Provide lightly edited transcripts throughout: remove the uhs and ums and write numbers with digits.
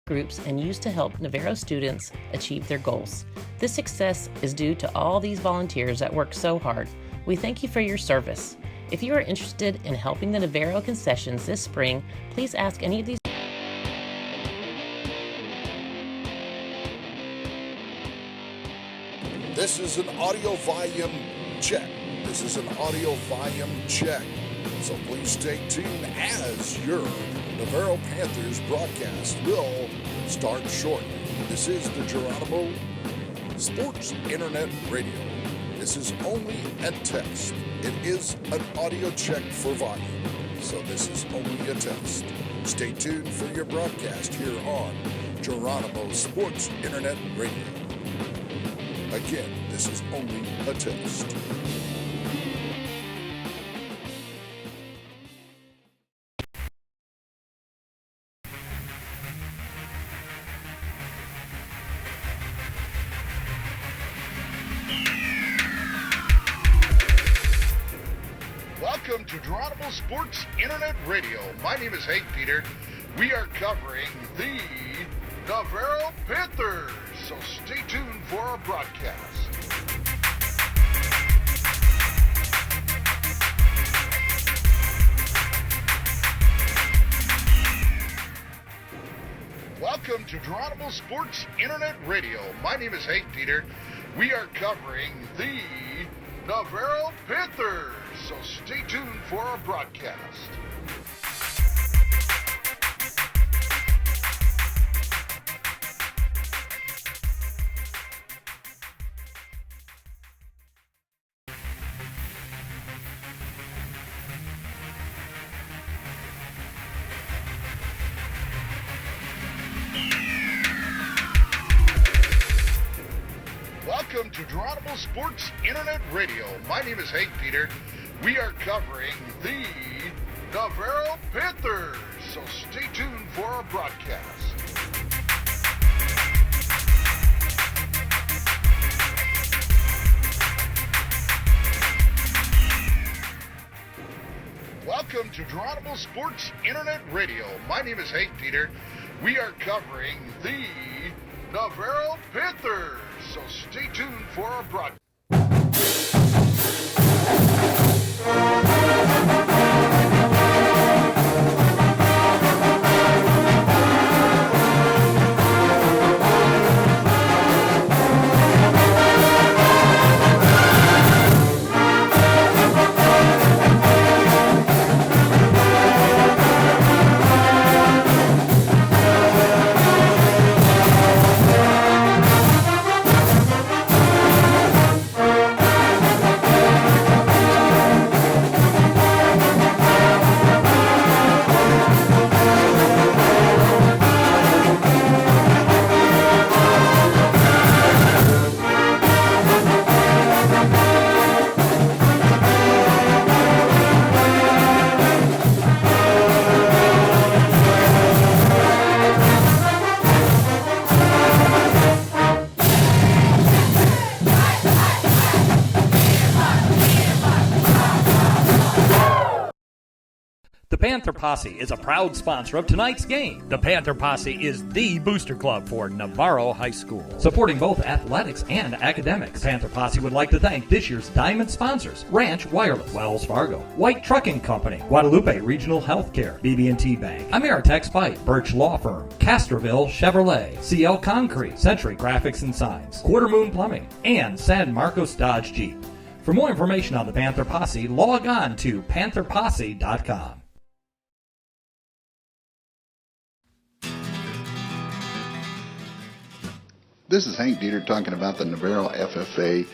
groups and used to help Navarro students achieve their goals. This success is due to all these volunteers that work so hard. We thank you for your service. If you are interested in helping the Navarro concessions this spring, please ask any of these. This is an audio volume check. So please stay tuned as your Navarro Panthers broadcast will start shortly. This is the Geronimo Sports Internet Radio. This is only a test. It is an audio check for volume. So this is only a test. Stay tuned for your broadcast here on Geronimo Sports Internet Radio. Again, this is only a test. Welcome to Geronimo Sports Internet Radio. My name is Hank Peter. We are covering the Navarro Panthers, so stay tuned for our broadcast. Welcome to Geronimo Sports Internet Radio. My name is Hank Peter. We are covering the Navarro Panthers, so stay tuned for our broadcast. Welcome to Geronimo Sports Internet Radio. My name is Hank Peter. We are covering the Navarro Panthers, so stay tuned for our broadcast. Welcome to Geronimo Sports Internet Radio. My name is Hank Peter. We are covering the Navarro Panthers, so stay tuned for our broadcast. The Panther Posse is a proud sponsor of tonight's game. The Panther Posse is the booster club for Navarro High School, supporting both athletics and academics. Panther Posse would like to thank this year's diamond sponsors: Ranch Wireless, Wells Fargo, White Trucking Company, Guadalupe Regional Healthcare, BB&T Bank, Ameritex Bite, Birch Law Firm, Castroville Chevrolet, CL Concrete, Century Graphics and Signs, Quarter Moon Plumbing, and San Marcos Dodge Jeep. For more information on the Panther Posse, log on to pantherposse.com. This is Hank Dieter talking about the Navarro FFA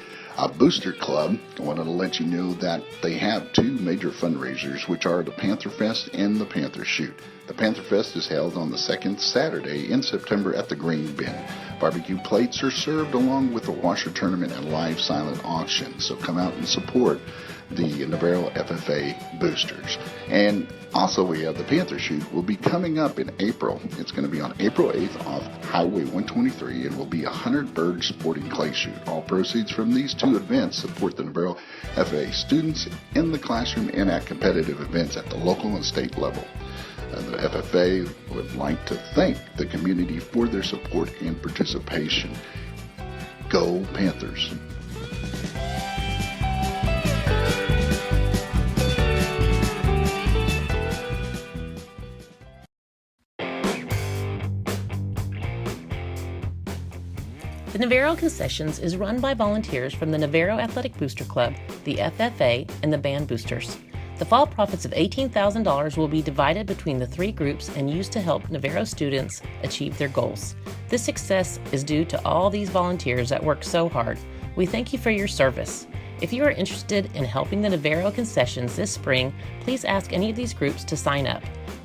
Booster Club. I wanted to let you know that they have two major fundraisers, which are the Panther Fest and the Panther Shoot. The Panther Fest is held on the second Saturday in September at the Green Bin. Barbecue plates are served along with a washer tournament and live silent auction. So come out and support the Navarro FFA boosters. And also we have the Panther Shoot will be coming up in April. It's going to be on April 8th off Highway 123 and will be a 100-bird sporting clay shoot. All proceeds from these two events support the Navarro FFA students in the classroom and at competitive events at the local and state level. The FFA would like to thank the community for their support and participation. Go Panthers! The Navarro Concessions is run by volunteers from the Navarro Athletic Booster Club, the FFA, and the Band Boosters. The fall profits of $18,000 will be divided between the three groups and used to help Navarro students achieve their goals. This success is due to all these volunteers that work so hard. We thank you for your service. If you are interested in helping the Navarro Concessions this spring, please ask any of these groups to sign up.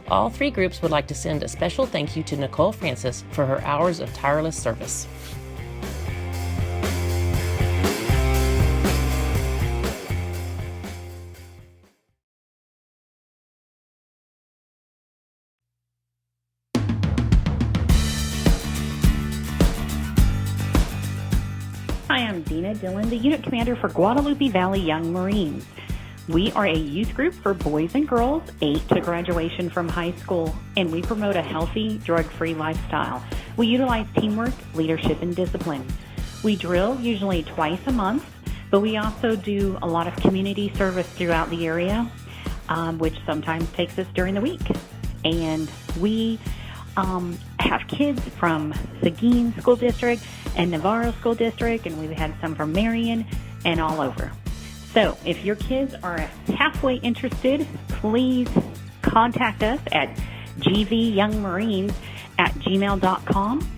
All three groups would like to send a special thank you to Nicole Francis for her hours of tireless service. Hi, I'm Dina Dillon, the unit commander for Guadalupe Valley Young Marines. We are a youth group for boys and girls 8 to graduation from high school, and we promote a healthy, drug-free lifestyle. We utilize teamwork, leadership, and discipline. We drill usually twice a month, but we also do a lot of community service throughout the area, which sometimes takes us during the week. And we have kids from Seguin School District and Navarro School District, and we've had some from Marion and all over. So if your kids are halfway interested, please contact us at gvyoungmarines@gmail.com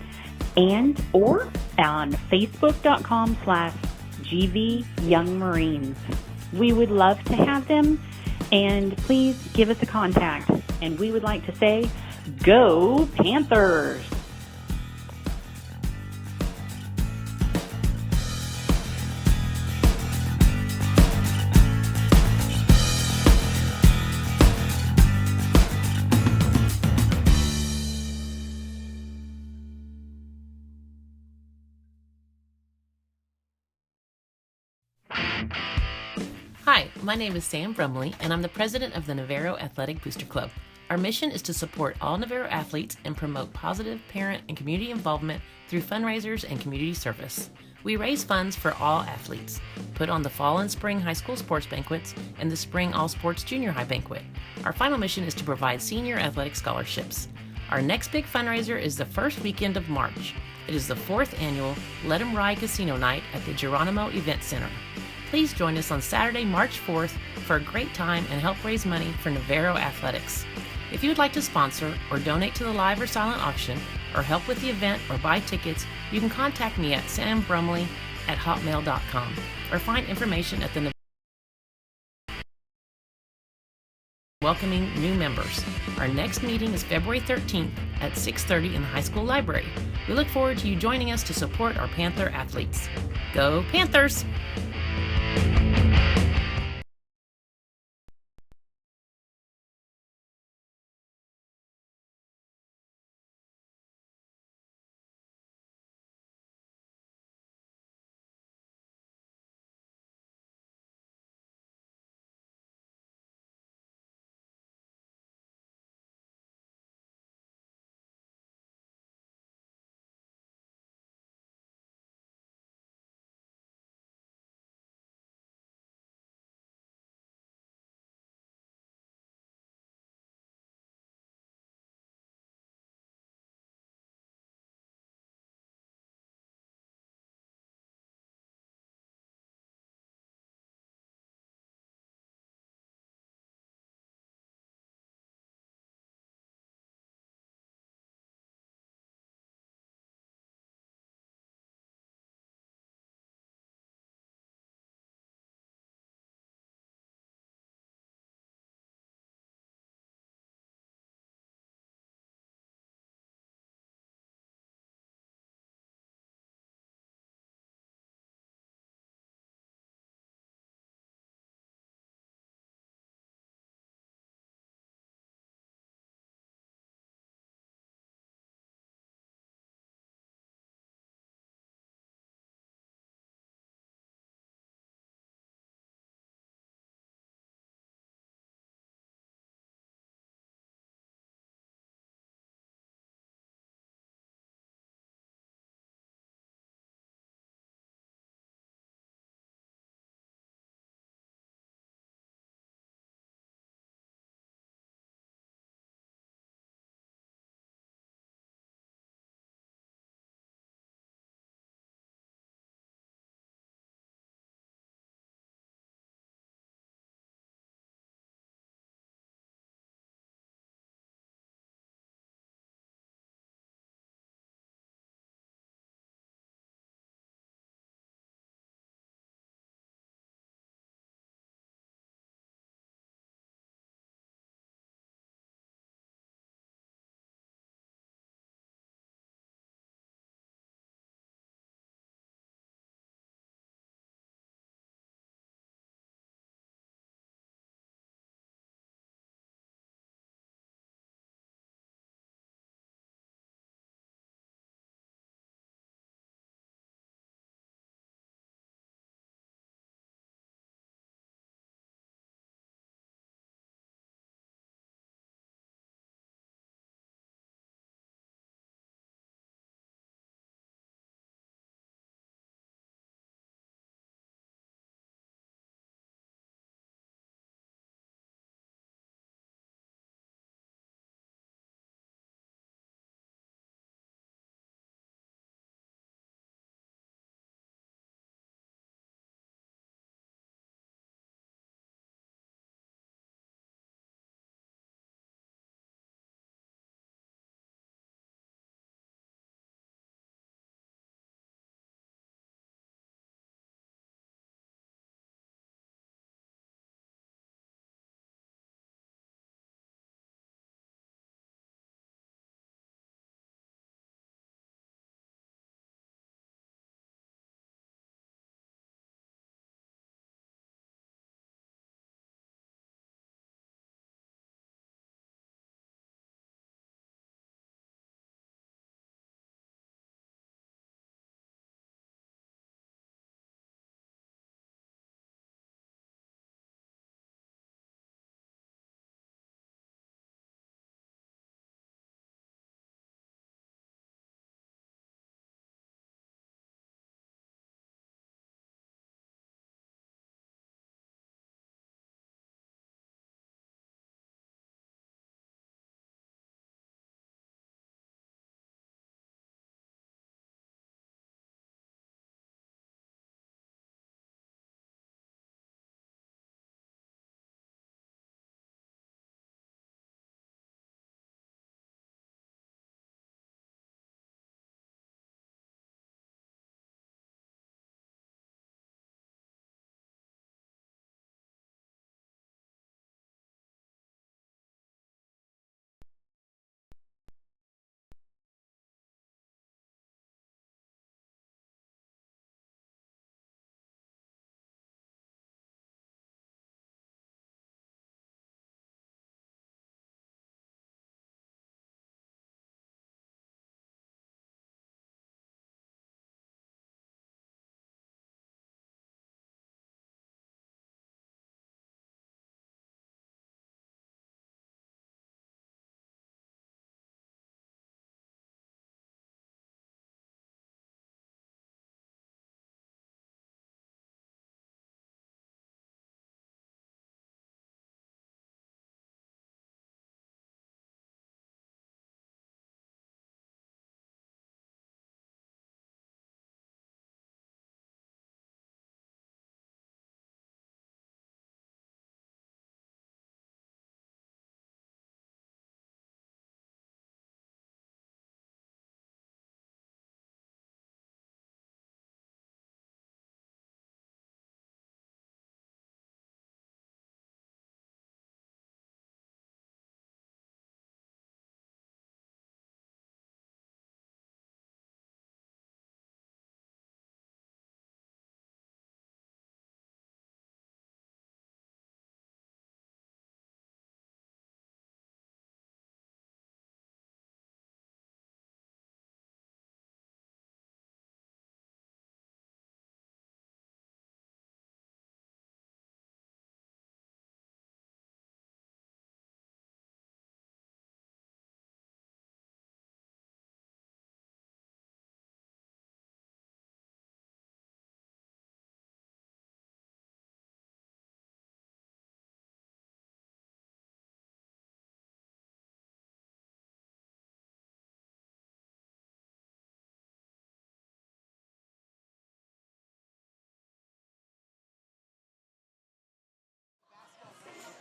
and or on facebook.com/gvyoungmarines. We would love to have them, and please give us a contact. And we would like to say, go Panthers! Hi, my name is Sam Brumley, and I'm the president of the Navarro Athletic Booster Club. Our mission is to support all Navarro athletes and promote positive parent and community involvement through fundraisers and community service. We raise funds for all athletes, put on the fall and spring high school sports banquets, and the spring all sports junior high banquet. Our final mission is to provide senior athletic scholarships. Our next big fundraiser is the first weekend of March. It is the 4th annual Let 'em Ride Casino Night at the Geronimo Event Center. Please join us on Saturday, March 4th for a great time and help raise money for Navarro Athletics. If you would like to sponsor or donate to the live or silent auction or help with the event or buy tickets, you can contact me at sambrumley@hotmail.com or find information at the welcoming new members. Our next meeting is February 13th at 6:30 in the high school library. We look forward to you joining us to support our Panther athletes. Go Panthers!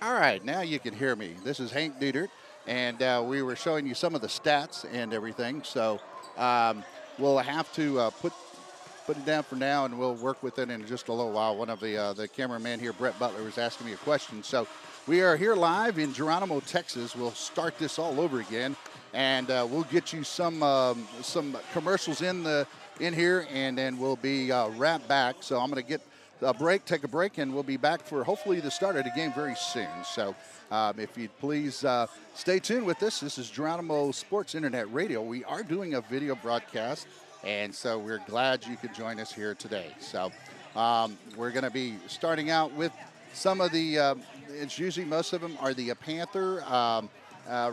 All right, now you can hear me. This is Hank Dietert, and we were showing you some of the stats and everything. So we'll have to put it down for now, and we'll work with it in just a little while. One of the cameraman here, Brett Butler, was asking me a question. So we are here live in Geronimo, Texas. We'll start this all over again, and we'll get you some commercials in here, and then we'll be right back. So I'm going to take a break, and we'll be back for hopefully the start of the game very soon. So if you'd please stay tuned with us. This is Geronimo Sports Internet Radio. We are doing a video broadcast, and so we're glad you could join us here today. So we're going to be starting out with some of the, it's usually most of them are the Panther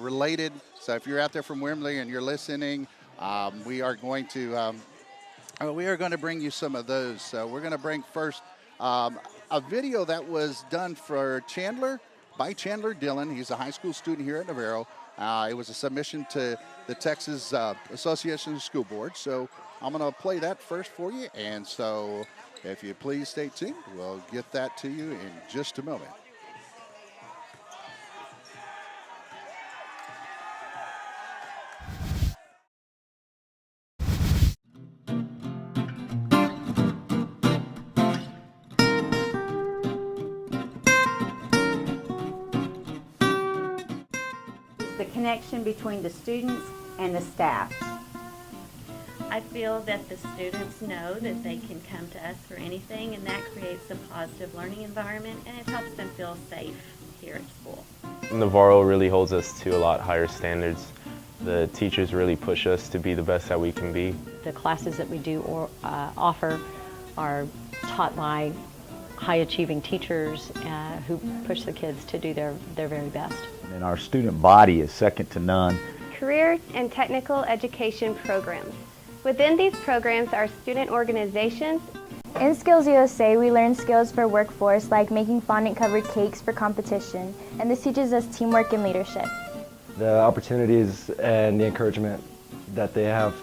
related. So if you're out there from Wimberley and you're listening, we are going to bring you some of those. So we're going to bring first a video that was done by Chandler Dillon. He's a high school student here at Navarro. It was a submission to the Texas Association of School Boards. So I'm going to play that first for you. And so if you please stay tuned, we'll get that to you in just a moment. The connection between the students and the staff. I feel that the students know that they can come to us for anything, and that creates a positive learning environment, and it helps them feel safe here at school. Navarro really holds us to a lot higher standards. The teachers really push us to be the best that we can be. The classes that we do offer are taught by high-achieving teachers who push the kids to do their very best. And our student body is second to none. Career and technical education programs. Within these programs are student organizations. In Skills USA, we learn skills for workforce like making fondant-covered cakes for competition, and this teaches us teamwork and leadership. The opportunities and the encouragement that they have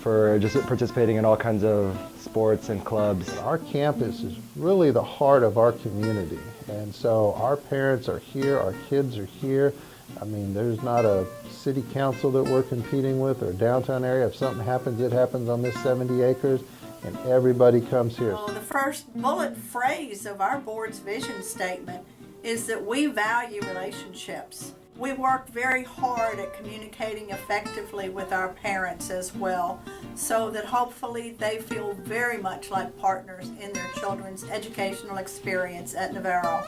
for just participating in all kinds of sports and clubs. Our campus is really the heart of our community, and so our parents are here, our kids are here. I mean, there's not a city council that we're competing with or downtown area. If something happens, it happens on this 70 acres, and everybody comes here. Well, the first bullet phrase of our board's vision statement is that we value relationships. We work very hard at communicating effectively with our parents as well, so that hopefully they feel very much like partners in their children's educational experience at Navarro.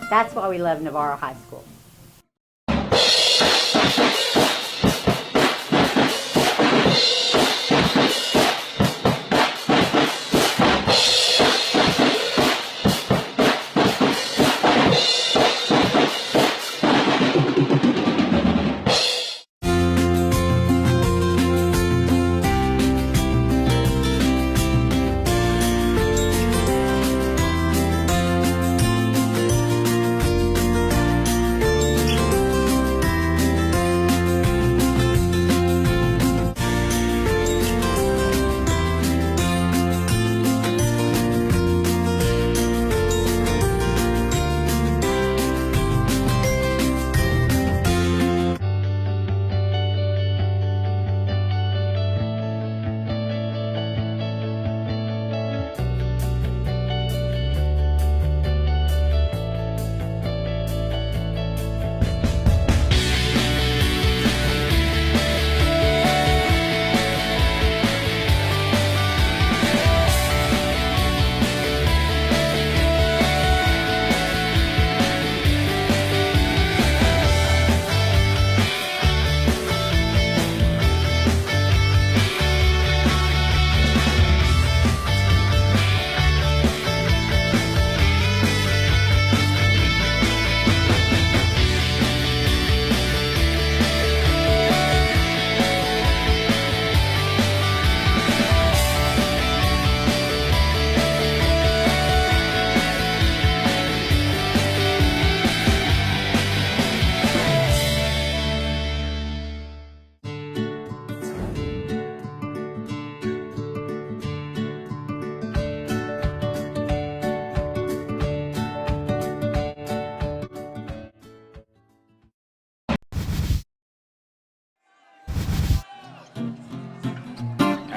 That's why we love Navarro High School.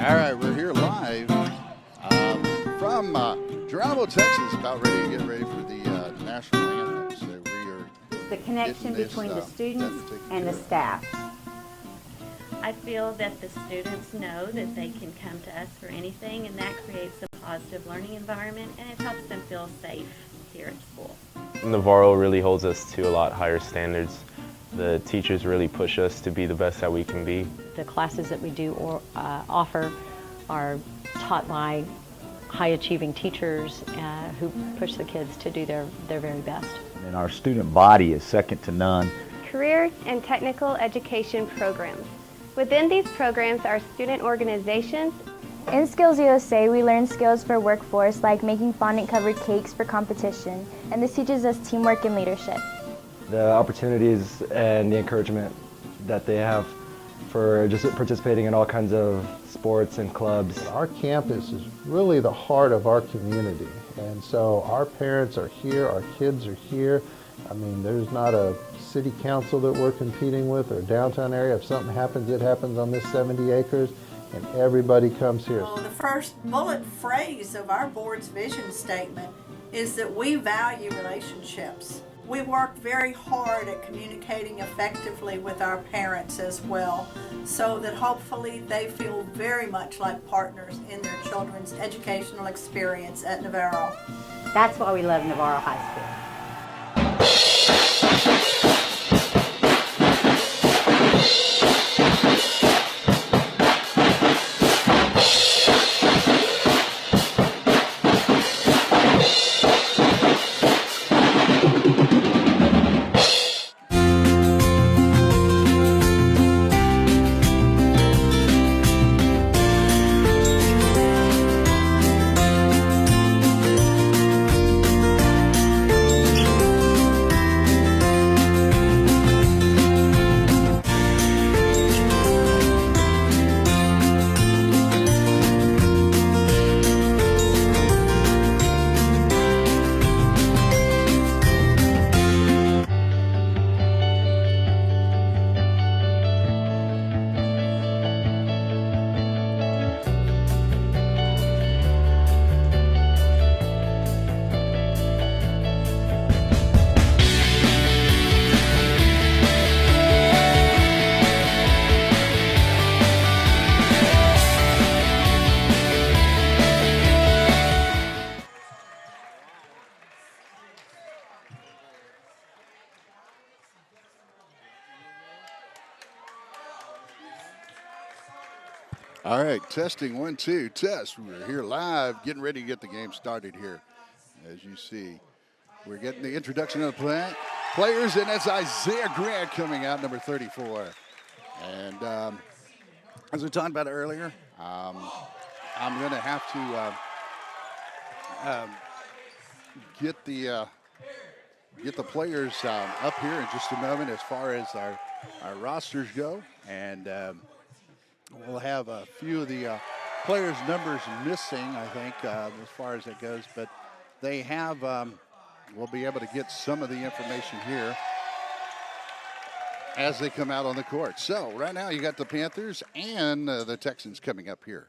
All right, we're here live from Geronimo, Texas, about ready to get ready for the national anthem. So we are The connection between the students and the staff. I feel that the students know that they can come to us for anything, and that creates a positive learning environment, and it helps them feel safe here at school. Navarro really holds us to a lot higher standards. The teachers really push us to be the best that we can be. The classes that we do offer are taught by high-achieving teachers who push the kids to do their very best. And our student body is second to none. Career and technical education programs. Within these programs are student organizations. In Skills USA, we learn skills for workforce like making fondant-covered cakes for competition, and this teaches us teamwork and leadership. The opportunities and the encouragement that they have for just participating in all kinds of sports and clubs. Our campus is really the heart of our community, and so our parents are here, our kids are here. I mean, there's not a city council that we're competing with or downtown area. If something happens, it happens on this 70 acres, and everybody comes here. Well, the first bullet phrase of our board's vision statement is that we value relationships. We work very hard at communicating effectively with our parents as well, so that hopefully they feel very much like partners in their children's educational experience at Navarro. That's why we love Navarro High School. All right, testing 1, 2, test. We're here live, getting ready to get the game started here. As you see, we're getting the introduction of the players, and that's Isaiah Grant coming out, number 34. And as we talked about earlier, I'm going to have to get the players up here in just a moment as far as our rosters go, and we'll have a few of the players' numbers missing, I think, as far as that goes. But they have, we'll be able to get some of the information here as they come out on the court. So right now you got the Panthers and the Texans coming up here.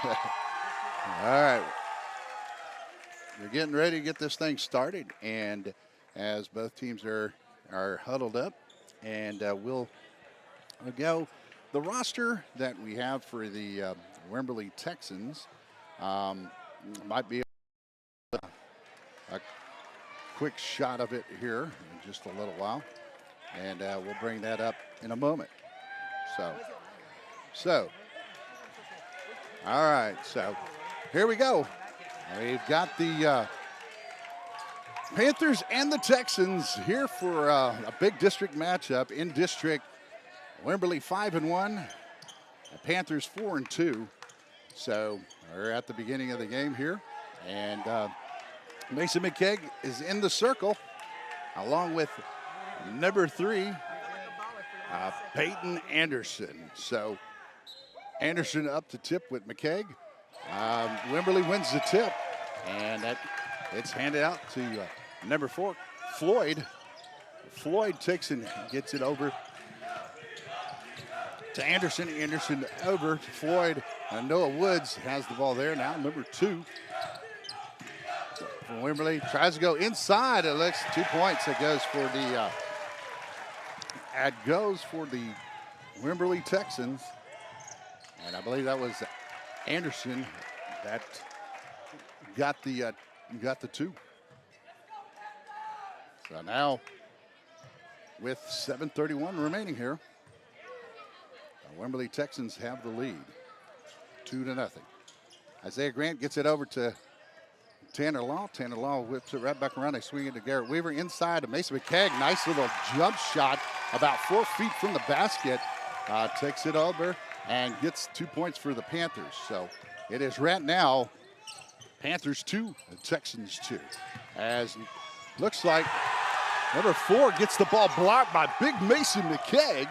All right. We're getting ready to get this thing started. And as both teams are huddled up, and we'll go. The roster that we have for the Wimberley Texans might be a quick shot of it here in just a little while, and we'll bring that up in a moment. So, all right. So here we go. We've got the Panthers and the Texans here for a big district matchup. In district, Wimberley 5-1, the Panthers 4-2. So we're at the beginning of the game here, and Mason McKegg is in the circle, along with number 3, Peyton Anderson. So Anderson up to tip with McKegg. Wimberley wins the tip, and it's handed out to number 4, Floyd. Floyd takes and gets it over to Anderson. Anderson over to Floyd. Noah Woods has the ball there now, number 2. From Wimberley, tries to go inside. It looks 2 points. It goes for the Wimberley Texans. And I believe that was Anderson that got the 2. So now, with 7:31 remaining here, the Wimberley Texans have the lead, 2-0. Isaiah Grant gets it over to Tanner Law. Tanner Law whips it right back around. They swing it to Garrett Weaver inside to Mason McKegg. Nice little jump shot about 4 feet from the basket. Takes it over and gets 2 points for the Panthers. So it is right now Panthers 2, Texans 2. As looks like number 4 gets the ball blocked by big Mason McKegg.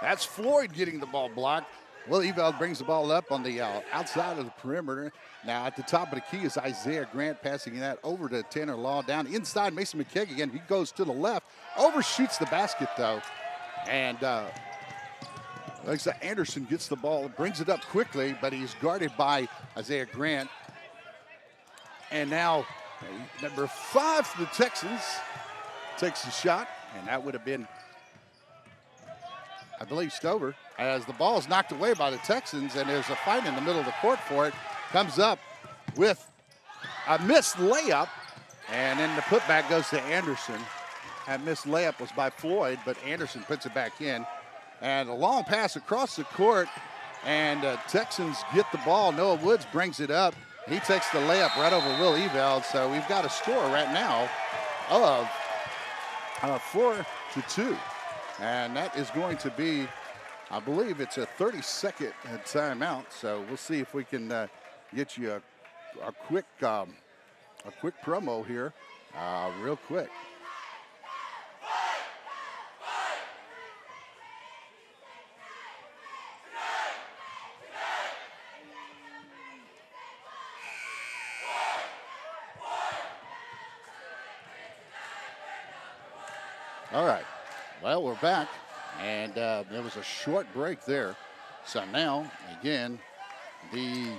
That's Floyd getting the ball blocked. Will Eveld brings the ball up on the outside of the perimeter. Now at the top of the key is Isaiah Grant passing that over to Tanner Law. Down inside Mason McKegg again. He goes to the left, overshoots the basket though. And like I said, Anderson gets the ball, brings it up quickly, but he's guarded by Isaiah Grant. And now number 5 for the Texans takes the shot, and that would have been, I believe, Stover. As the ball is knocked away by the Texans, and there's a fight in the middle of the court for it. Comes up with a missed layup, and then the putback goes to Anderson. That missed layup was by Floyd, but Anderson puts it back in. And a long pass across the court, and Texans get the ball. Noah Woods brings it up. He takes the layup right over Will Eveld, so we've got a score right now of 4-2. And that is going to be, I believe it's a 30-second timeout. So we'll see if we can get you a quick promo here, real quick. All right, well, we're back, and there was a short break there. So now, again, the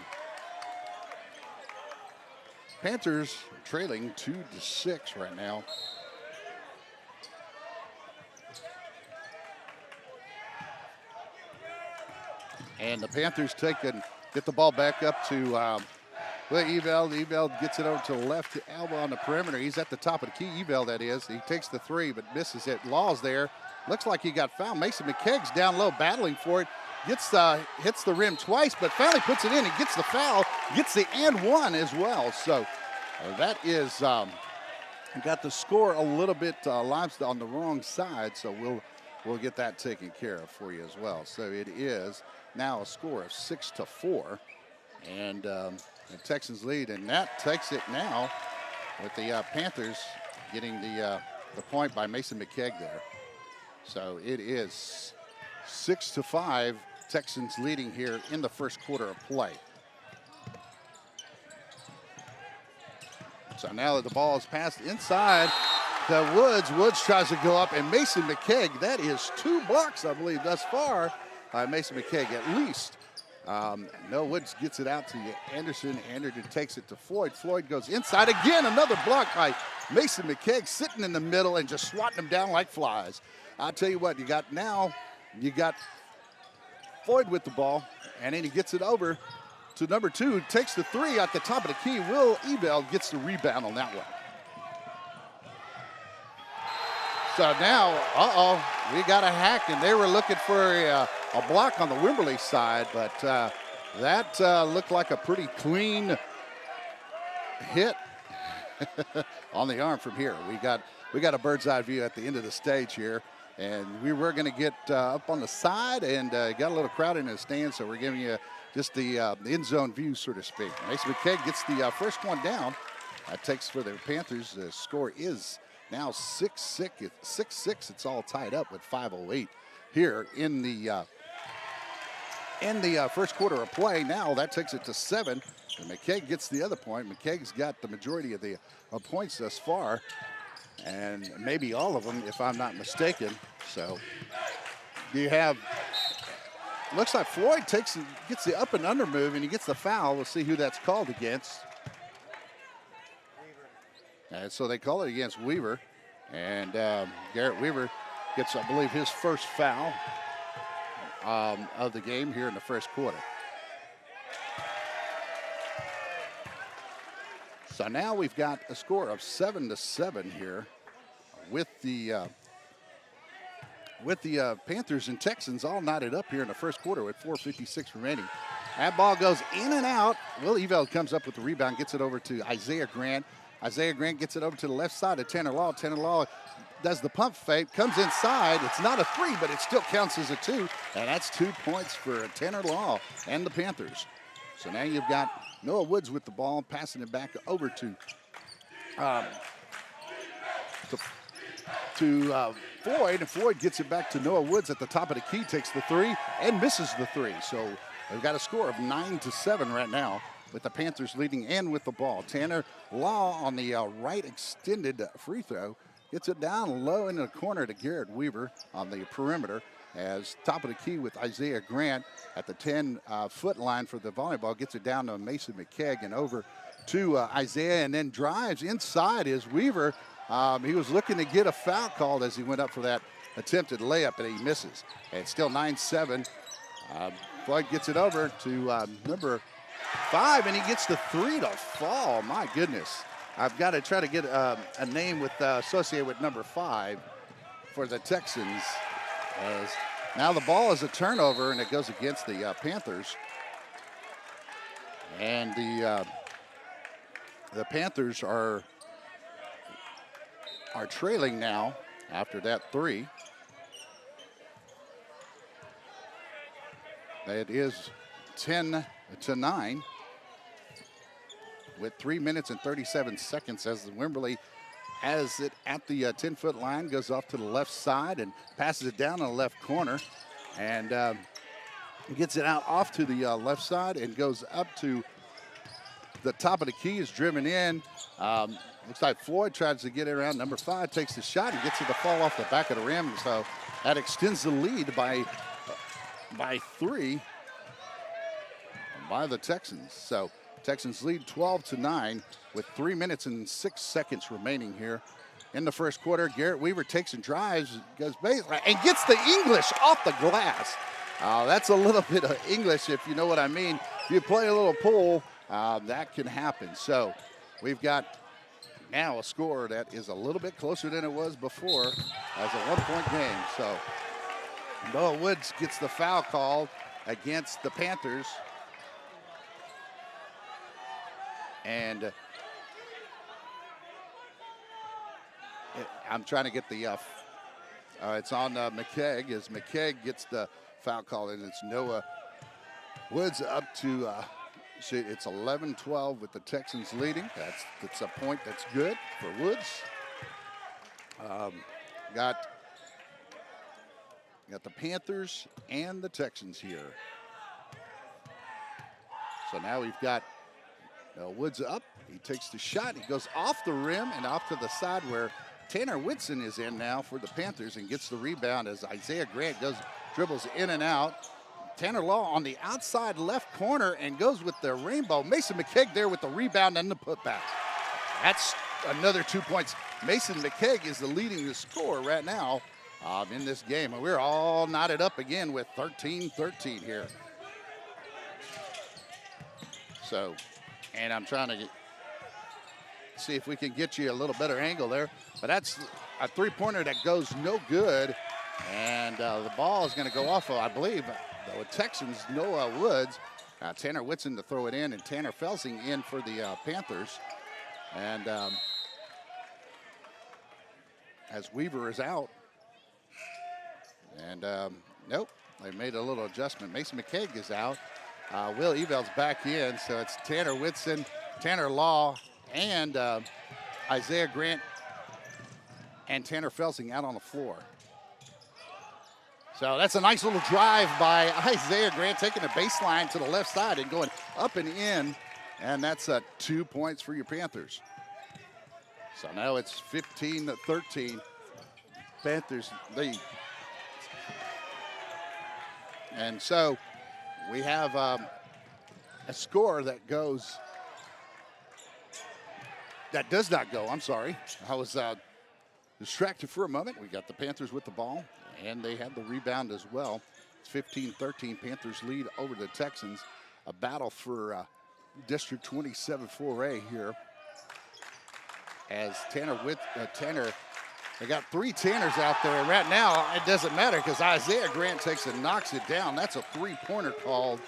Panthers are trailing 2-6 right now. And the Panthers get the ball back up to Eveld. Eveld gets it over to the left elbow on the perimeter. He's at the top of the key, Eveld that is. He takes the 3, but misses it. Law's there. Looks like he got fouled. Mason McKegg's down low battling for it. Hits the rim twice, but finally puts it in and gets the foul. Gets the and 1 as well. So that is, got the score a little bit on the wrong side. So we'll get that taken care of for you as well. So it is now a score of 6-4. And the Texans lead, and that takes it now with the Panthers getting the point by Mason McKegg there. So it is 6-5, Texans leading here in the first quarter of play. So now that the ball is passed inside to Woods, Woods tries to go up, and Mason McKegg, that is 2 blocks, I believe, thus far. Mason McKegg at least. No, Woods gets it out to Anderson. Anderson takes it to Floyd. Floyd goes inside again. Another block by Mason McKegg, sitting in the middle and just swatting them down like flies. I'll tell you what, you got Floyd with the ball, and then he gets it over to number 2, takes the 3 at the top of the key. Will Eveld gets the rebound on that one. So now, we got a hack, and they were looking for a block on the Wimberley side, but that looked like a pretty clean hit on the arm from here. We got a bird's eye view at the end of the stage here, and we were going to get up on the side and got a little crowd in the stands, so we're giving you just the end zone view, so to speak. Mason McKegg gets the first one down. That takes for the Panthers. The score is now 6-6. It's all tied up with 5:08 here in the first quarter of play. Now that takes it to 7. And McKegg gets the other point. McKegg's got the majority of the points thus far, and maybe all of them, if I'm not mistaken. So you have looks like Floyd gets the up and under move, and he gets the foul. We'll see who that's called against. And so they call it against Weaver. And Garrett Weaver gets, I believe, his first foul of the game here in the first quarter. So now we've got a score of 7-7 here with the Panthers and Texans all knotted up here in the first quarter with 4:56 remaining. That ball goes in and out. Will Eveld comes up with the rebound, gets it over to Isaiah Grant. Isaiah Grant gets it over to the left side of Tanner Law. Tanner Law does the pump fake, comes inside. It's not a three, but it still counts as a two. And that's 2 points for Tanner Law and the Panthers. So now you've got Noah Woods with the ball, passing it back over to Floyd, and Floyd gets it back to Noah Woods at the top of the key, takes the three, and misses the three. So they've got a score of 9-7 right now, with the Panthers leading and with the ball. Tanner Law on the right extended free throw gets it down low into the corner to Garrett Weaver on the perimeter, as top of the key with Isaiah Grant at the 10-foot line for the volleyball, gets it down to Mason McKegg and over to Isaiah, and then drives inside is Weaver. He was looking to get a foul called as he went up for that attempted layup, and he misses. And it's still 9-7. Floyd gets it over to number 5, and he gets the three to fall. My goodness. I've got to try to get a name with associated with number 5 for the Texans. As now the ball is a turnover, and it goes against the Panthers. And the Panthers are trailing now after that three. It is 10-9 with 3 minutes and 37 seconds as Wimberley has it at the 10-foot line, goes off to the left side and passes it down in the left corner, and gets it out off to the left side and goes up to the top of the key, is driven in. Looks like Floyd tries to get it around. Number 5 takes the shot and gets it to fall off the back of the rim. So that extends the lead by 3 by the Texans. So Texans lead 12-9 with 3 minutes and 6 seconds remaining here in the first quarter. Garrett Weaver takes and drives, goes baseline, and gets the English off the glass. That's a little bit of English, if you know what I mean. If you play a little pool, that can happen. So we've got now a score that is a little bit closer than it was before as a 1-point game. So Noah Woods gets the foul called against the Panthers. And I'm trying to get the, it's on McKegg, as McKegg gets the foul call, and it's Noah Woods up to, it's 11-12 with the Texans leading. That's a point that's good for Woods. Got the Panthers and the Texans here. So now we've got Woods up. He takes the shot. He goes off the rim and off to the side where Tanner Whitson is in now for the Panthers, and gets the rebound as Isaiah Grant dribbles in and out. Tanner Law on the outside left corner and goes with the rainbow. Mason McKegg there with the rebound and the putback. That's another 2 points. Mason McKegg is the leading scorer right now in this game. And we're all knotted up again with 13-13 here. So, and I'm trying to see if we can get you a little better angle there. But that's a three-pointer that goes no good. And the ball is going to go off of, I believe, the Texans, Noah Woods. Tanner Whitson to throw it in, and Tanner Felsing in for the Panthers. And as Weaver is out. And nope, they made a little adjustment. Mason McKegg is out. Will Eveld's back in, so it's Tanner Whitson, Tanner Law, and Isaiah Grant and Tanner Felsing out on the floor. So that's a nice little drive by Isaiah Grant, taking the baseline to the left side and going up and in, and that's 2 points for your Panthers. So now it's 15-13. Panthers, they And so we have a score that does not go. I'm sorry. I was distracted for a moment. We got the Panthers with the ball, and they had the rebound as well. It's 15-13. Panthers lead over the Texans. A battle for District 27 4A here. As Tanner, they got 3 Tanners out there. Right now, it doesn't matter because Isaiah Grant takes and knocks it down. That's a 3-pointer called.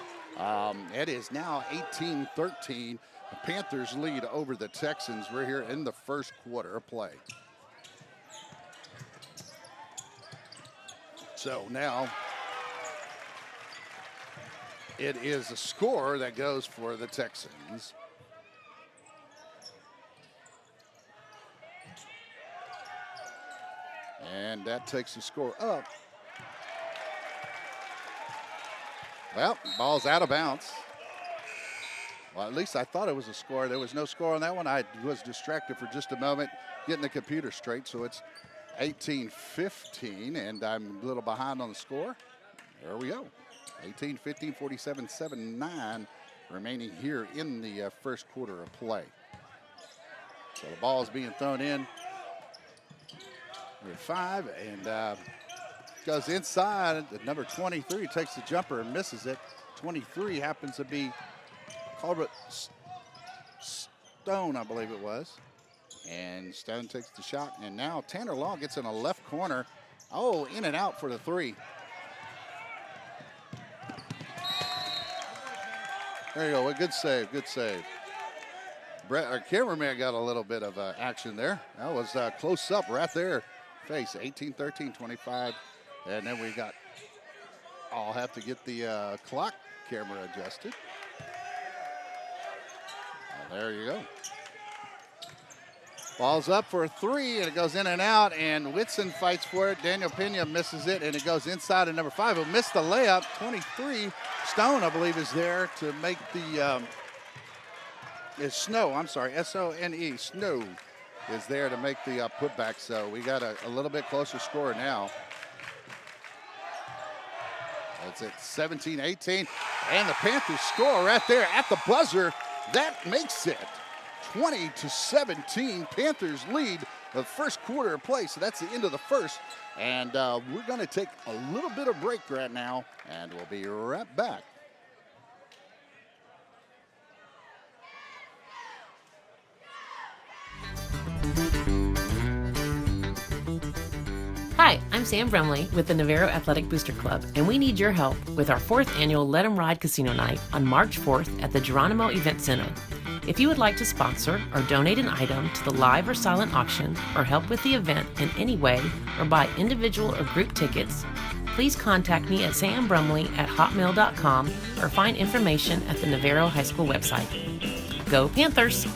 It is now 18-13. The Panthers lead over the Texans. We're here in the first quarter of play. So now it is a score that goes for the Texans. And that takes the score up. Well, ball's out of bounds. Well, at least I thought it was a score. There was no score on that one. I was distracted for just a moment getting the computer straight. So it's 18-15, and I'm a little behind on the score. There we go. 18-15, 47-7-9 remaining here in the first quarter of play. So the ball is being thrown in. Number 5, and goes inside. The number 23 takes the jumper and misses it. 23 happens to be Colbert Stone, I believe it was. And Stone takes the shot, and now Tanner Law gets in a left corner. Oh, in and out for the 3. There you go. A good save, good save. Brett, our cameraman, got a little bit of action there. That was close up right there. Face 18-13, 25. And then we got, I'll have to get the clock camera adjusted. There you go. Ball's up for a 3, and it goes in and out, and Whitson fights for it. Daniel Pena misses it, and it goes inside, and number 5 will miss the layup. 23, Stone, I believe, is there to make the, is Snow, I'm sorry, S-O-N-E, Snow is there to make the putback. So we got a little bit closer score now. That's it, 17-18, and the Panthers score right there at the buzzer. That makes it 20-17. Panthers lead the first quarter of play. So that's the end of the first. And we're going to take a little bit of break right now, and we'll be right back. Hi, I'm Sam Brumley with the Navarro Athletic Booster Club, and we need your help with our 4th annual Let 'em Ride Casino Night on March 4th at the Geronimo Event Center. If you would like to sponsor or donate an item to the live or silent auction, or help with the event in any way, or buy individual or group tickets, please contact me at sambrumley@hotmail.com or find information at the Navarro High School website. Go Panthers!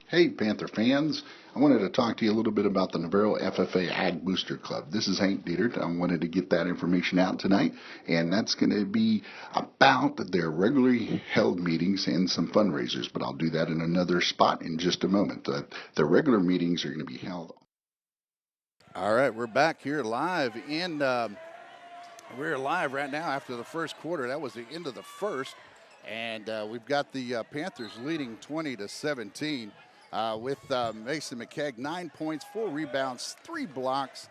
Hey, Panther fans. I wanted to talk to you a little bit about the Navarro FFA Ag Booster Club. This is Hank Dietert. I wanted to get that information out tonight, and that's going to be about their regularly held meetings and some fundraisers, but I'll do that in another spot in just a moment. The regular meetings are going to be held. All right, we're back here live we're live right now after the first quarter. That was the end of the first, and we've got the Panthers leading 20-17. With Mason McKeag, 9 points, 4 rebounds, 3 blocks,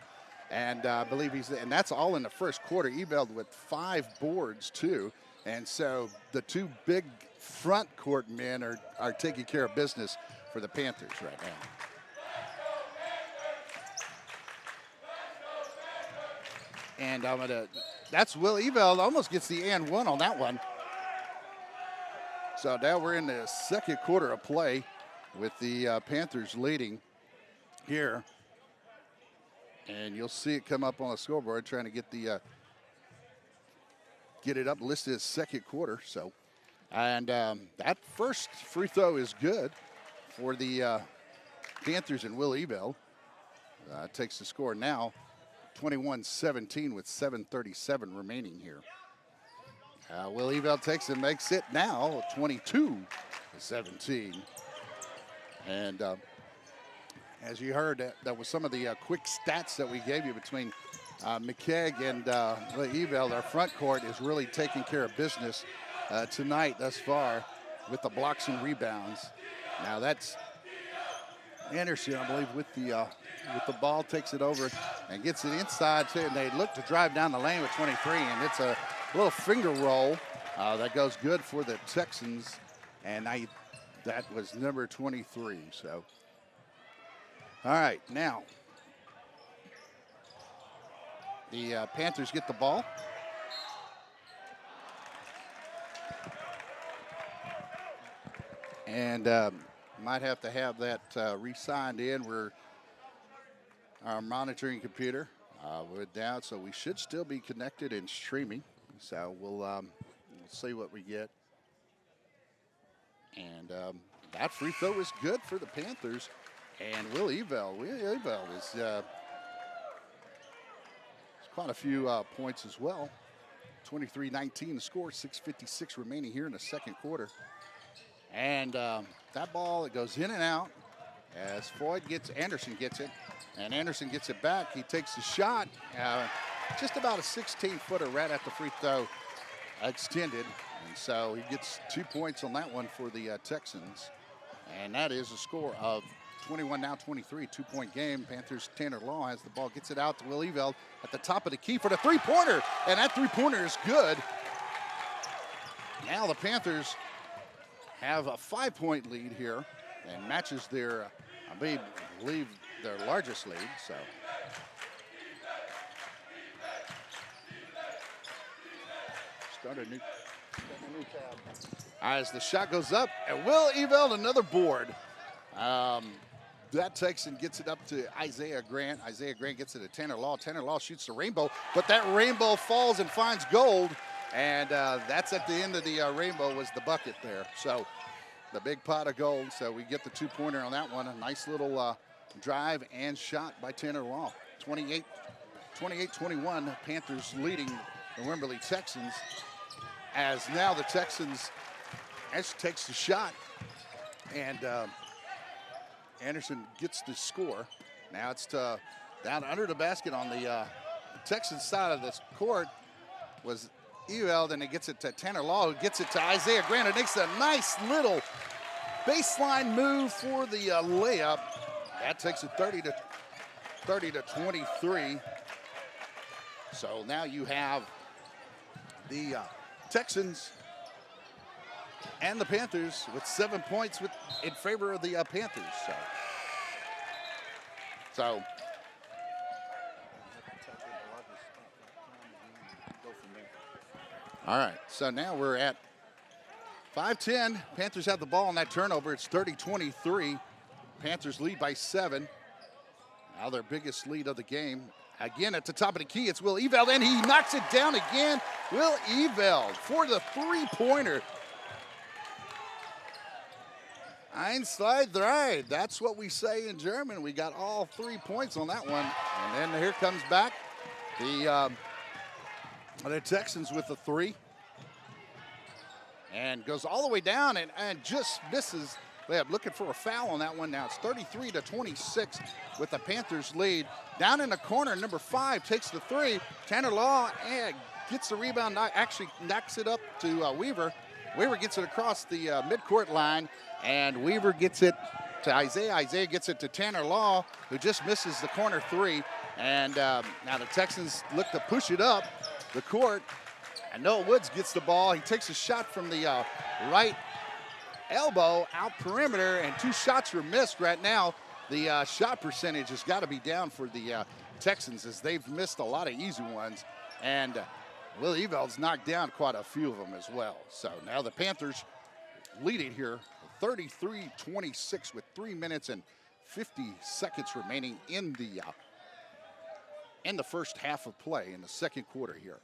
and I believe and that's all in the first quarter. Ebeld with 5 boards too, and so the 2 big front court men are taking care of business for the Panthers right now. And that's Will Ebeld almost gets the and one on that one. So now we're in the second quarter of play, with the Panthers leading here. And you'll see it come up on the scoreboard, trying to get it up, listed as second quarter. So, and that first free throw is good for the Panthers, and Will Ebel takes the score now, 21-17 with 7:37 remaining here. Will Ebel takes and makes it now 22-17. And As you heard, that was some of the quick stats that we gave you between McKeag and Eveld. Our front court is really taking care of business tonight thus far with the blocks and rebounds. Now that's Anderson, I believe, with the ball, takes it over and gets it inside too. And they look to drive down the lane with 23, and it's a little finger roll that goes good for the Texans. And that was number 23. So, all right, now the Panthers get the ball. And might have to have that re-signed in. Our monitoring computer went down, so we should still be connected and streaming. So we'll see what we get. And that free throw is good for the Panthers. And Will Eveld is quite a few points as well. 23-19 the score, 6:56 remaining here in the second quarter. And that ball, it goes in and out as Anderson gets it. And Anderson gets it back. He takes the shot, just about a 16-footer right at the free throw extended. And so he gets 2 points on that one for the Texans. And that is a score of 21-23, 2-point game. Panthers' Tanner Law has the ball, gets it out to Will Eveld at the top of the key for the three-pointer. And that three-pointer is good. Now the Panthers have a 5-point lead here and matches their, I believe, their largest lead. So start a new tab. As the shot goes up, and Will Eveld another board. That Texan gets it up to Isaiah Grant. Isaiah Grant gets it to Tanner Law. Tanner Law shoots the rainbow, but that rainbow falls and finds gold. And that's at the end of the rainbow was the bucket there. So the big pot of gold. So we get the 2-pointer on that one. A nice little drive and shot by Tanner Law. 28-21, Panthers leading the Wimberley Texans. As now the Texans takes the shot, and Anderson gets the score. Now it's down under the basket on the Texans side of this court was Eveld, and he gets it to Tanner Law, who gets it to Isaiah Grant. It makes a nice little baseline move for the layup. That takes it 30-23. So now you have the Texans and the Panthers with 7 points in favor of the Panthers. So all right, so now we're at 5:10. Panthers have the ball on that turnover. It's 30-23. Panthers lead by 7. Now their biggest lead of the game. Again, at the top of the key, it's Will Eveld, and he knocks it down again. Will Eveld for the three-pointer. Ein, zwei, drei. That's what we say in German. We got all 3 points on that one. And then here comes back the Texans with the 3. And goes all the way down and just misses. They're looking for a foul on that one. Now it's 33-26 with the Panthers lead. Down in the corner, number 5 takes the 3. Tanner Law gets the rebound, actually knocks it up to Weaver. Weaver gets it across the midcourt line, and Weaver gets it to Isaiah. Isaiah gets it to Tanner Law, who just misses the corner 3. And now the Texans look to push it up the court. And Noah Woods gets the ball. He takes a shot from the right elbow out perimeter, and 2 shots were missed right now. The shot percentage has got to be down for the Texans, as they've missed a lot of easy ones. And Will Eveld's knocked down quite a few of them as well. So now the Panthers lead it here 33-26 with 3 minutes and 50 seconds remaining in the first half of play in the second quarter here.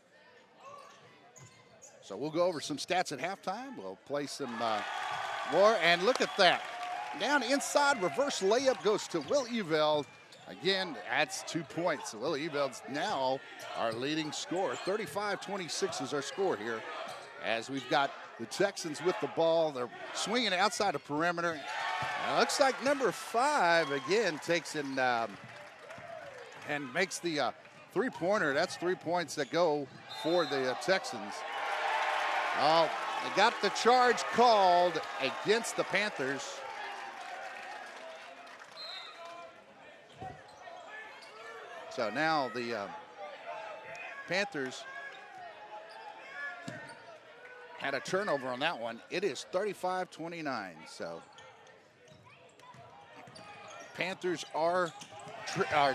So we'll go over some stats at halftime. We'll play some more, and look at that. Down inside, reverse layup goes to Will Eveld. Again, that's 2 points. Will Eveld's now our leading scorer. 35-26 is our score here, as we've got the Texans with the ball. They're swinging outside the perimeter. Looks like number 5 again takes in and makes the three-pointer. That's 3 points that go for the Texans. Oh, they got the charge called against the Panthers. So now the Panthers had a turnover on that one. It is 35-29. So Panthers are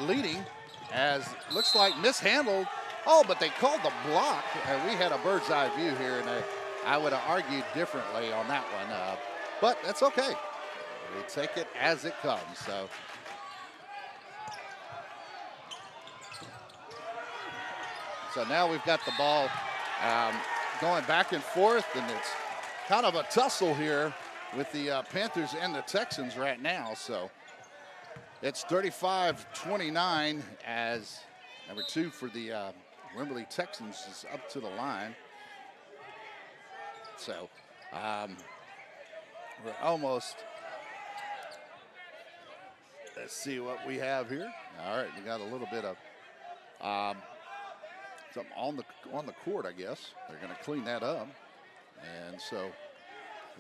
leading, as looks like mishandled. Oh, but they called the block. We had a bird's eye view here, and I would have argued differently on that one. But that's okay. We take it as it comes. So now we've got the ball going back and forth, and it's kind of a tussle here with the Panthers and the Texans right now. So it's 35-29 as number 2 for the Wimberley Texans is up to the line. So we're almost, let's see what we have here. All right, we got a little bit of something on the court, I guess. They're going to clean that up. And so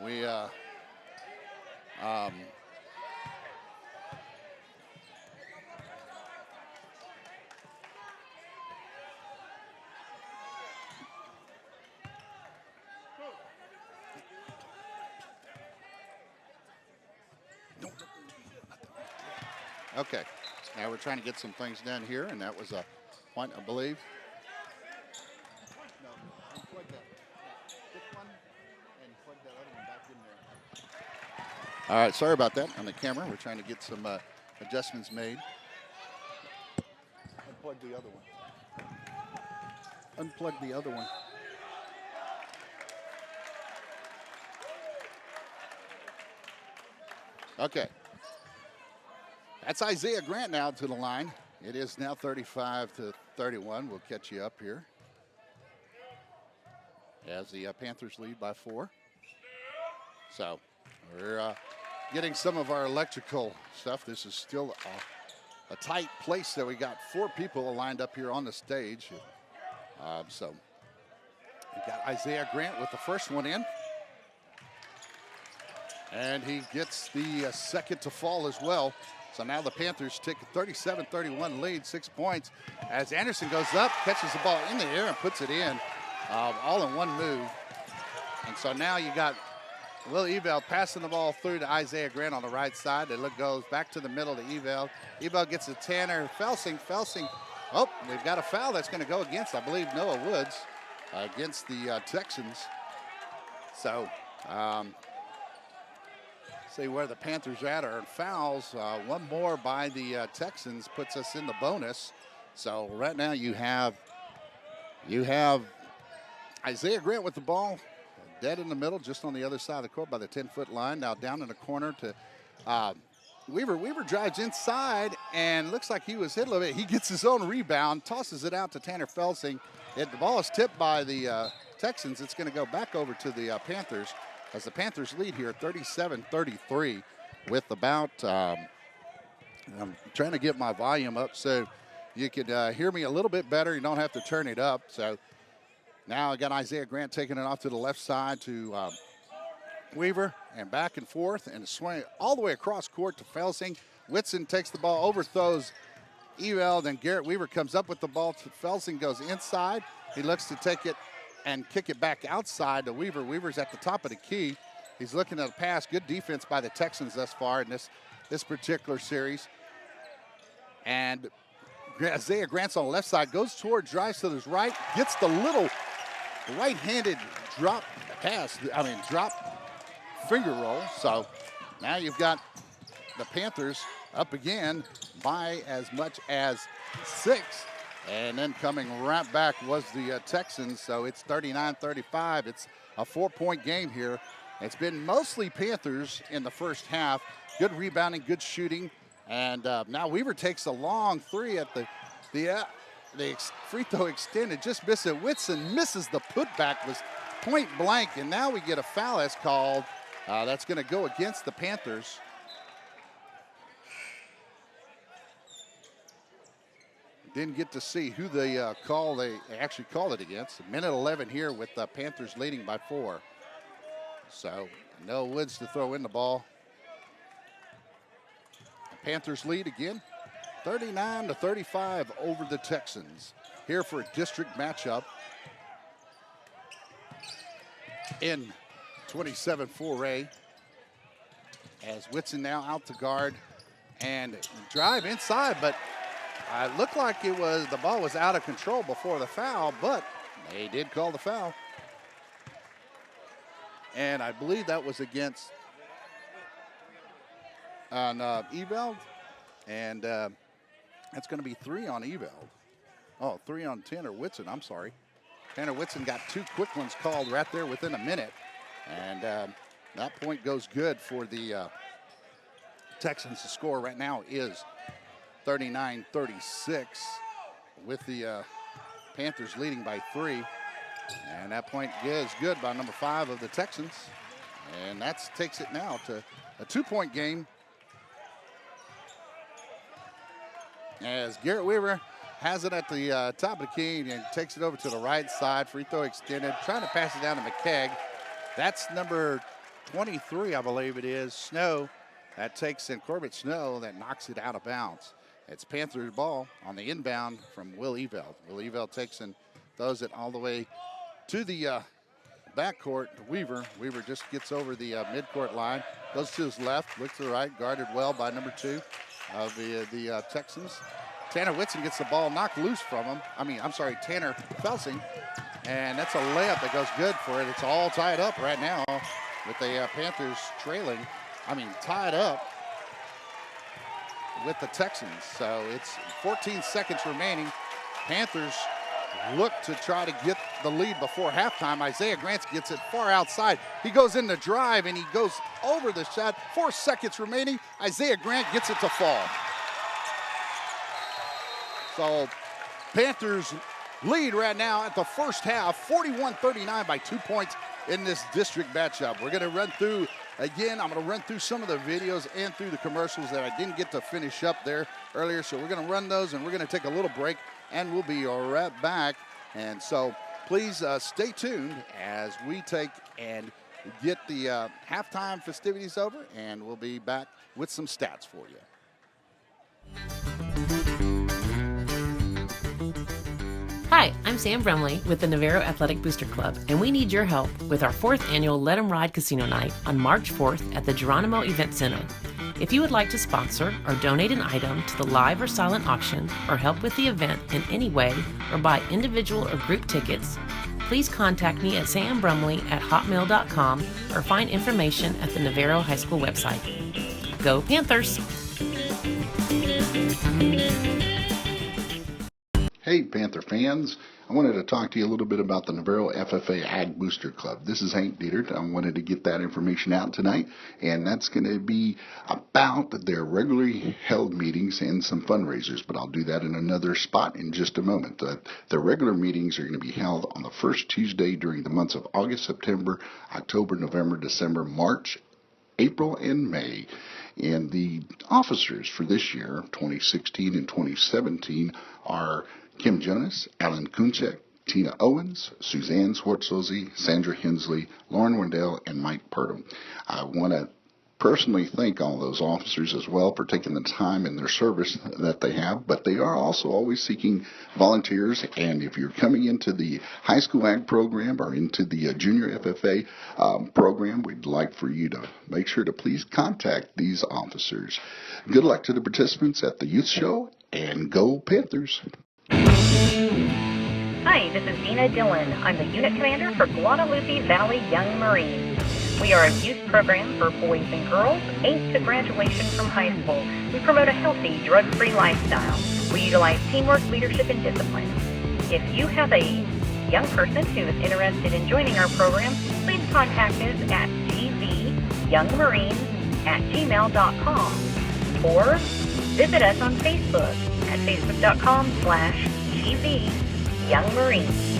we okay, now we're trying to get some things done here, and that was a point, I believe. No, unplug that. Pick one and plug that other one back in there. All right, sorry about that on the camera. We're trying to get some adjustments made. Unplug the other one. Unplug the other one. Okay. That's Isaiah Grant now to the line. It is now 35-31. We'll catch you up here as the Panthers lead by 4. So we're getting some of our electrical stuff. This is still a tight place that we got 4 people lined up here on the stage. So we got Isaiah Grant with the first one in. And he gets the second to fall as well. So now the Panthers take a 37-31 lead, 6 points, as Anderson goes up, catches the ball in the air, and puts it in, all in one move. And so now you got Will Evel passing the ball through to Isaiah Grant on the right side. It goes back to the middle to Evel. Evel gets to Tanner Felsing. Oh, we've got a foul that's going to go against, I believe, Noah Woods against the Texans. So, see where the Panthers are at fouls. One more by the Texans puts us in the bonus. So right now you have Isaiah Grant with the ball, dead in the middle, just on the other side of the court by the 10-foot line. Now down in the corner to Weaver. Weaver drives inside and looks like he was hit a little bit. He gets his own rebound, tosses it out to Tanner Felsing. The ball is tipped by the Texans. It's going to go back over to the Panthers, as the Panthers lead here 37-33 with about, I'm trying to get my volume up so you could hear me a little bit better. You don't have to turn it up. So now I got Isaiah Grant taking it off to the left side to Weaver, and back and forth, and swing all the way across court to Felsing. Whitson takes the ball, overthrows Evel, then Garrett Weaver comes up with the ball. Felsing goes inside. He looks to take it and kick it back outside to Weaver. Weaver's at the top of the key. He's looking at a pass. Good defense by the Texans thus far in this particular series. And Isaiah Grant's on the left side, goes toward, drives to his right, gets the little right-handed drop finger roll. So now you've got the Panthers up again by as much as 6. And then coming right back was the Texans. So it's 39-35. It's a 4-point game here. It's been mostly Panthers in the first half. Good rebounding, good shooting. And now Weaver takes a long three at the free throw extended. Just missed it. Whitson misses the putback, was point blank. And now we get a foul that's called. That's going to go against the Panthers. didn't get to see who they actually called it against. A minute 11 here with the Panthers leading by 4. So no Woods to throw in the ball. The Panthers lead again, 39-35 over the Texans. Here for a district matchup in 27 4A. As Whitson now out to guard and drive inside, but it looked like the ball was out of control before the foul, but they did call the foul. And I believe that was against Eveld, and that's going to be 3 on Eveld. Oh, 3 on Tanner Whitson, I'm sorry. Tanner Whitson got 2 quick ones called right there within a minute, and that point goes good for the Texans. The score right now is 39-36 with the Panthers leading by 3. And that point is good by number 5 of the Texans. And that takes it now to a 2-point game. As Garrett Weaver has it at the top of the key and takes it over to the right side. Free throw extended, trying to pass it down to McKegg. That's number 23, I believe it is, Snow. That takes in Corbett Snow that knocks it out of bounds. It's Panthers ball on the inbound from Will Eveld. Will Eveld takes and throws it all the way to the backcourt to Weaver. Weaver just gets over the midcourt line, goes to his left, looks to the right, guarded well by number 2 of the Texans. Tanner Whitson gets the ball knocked loose from him. Tanner Felsing. And that's a layup that goes good for it. It's all tied up right now with the Panthers tied up with the Texans. So it's 14 seconds remaining. Panthers look to try to get the lead before halftime. Isaiah Grant gets it far outside. He goes in the drive and he goes over the shot. 4 seconds remaining. Isaiah Grant gets it to fall. So Panthers lead right now at the first half, 41-39 by 2 points in this district matchup. We're going to run through, again, I'm going to run through some of the videos and through the commercials that I didn't get to finish up there earlier. So we're going to run those and we're going to take a little break and we'll be right back. And so please stay tuned as we take and get the halftime festivities over, and we'll be back with some stats for you. Hi, I'm Sam Brumley with the Navarro Athletic Booster Club, and we need your help with our 4th annual Let 'em Ride Casino Night on March 4th at the Geronimo Event Center. If you would like to sponsor or donate an item to the live or silent auction, or help with the event in any way, or buy individual or group tickets, please contact me at sambrumley@hotmail.com or find information at the Navarro High School website. Go Panthers! Hey, Panther fans. I wanted to talk to you a little bit about the Navarro FFA Ag Booster Club. This is Hank Dietert. I wanted to get that information out tonight, and that's going to be about their regularly held meetings and some fundraisers, but I'll do that in another spot in just a moment. The regular meetings are going to be held on the first Tuesday during the months of August, September, October, November, December, March, April, and May. And the officers for this year, 2016 and 2017, are Kim Jonas, Alan Kunchek, Tina Owens, Suzanne Swartzose, Sandra Hensley, Lauren Wendell, and Mike Purdom. I want to personally thank all those officers as well for taking the time in their service that they have, but they are also always seeking volunteers, and if you're coming into the high school ag program or into the junior FFA program, we'd like for you to make sure to please contact these officers. Good luck to the participants at the youth show, and go Panthers! Hi, this is Dina Dillon. I'm the unit commander for Guadalupe Valley Young Marines. We are a youth program for boys and girls 8 to graduation from high school. We promote a healthy, drug-free lifestyle. We utilize teamwork, leadership, and discipline. If you have a young person who is interested in joining our program, please contact us at gvyoungmarines@gmail.com or visit us on Facebook at facebook.com/gvyoungmarines.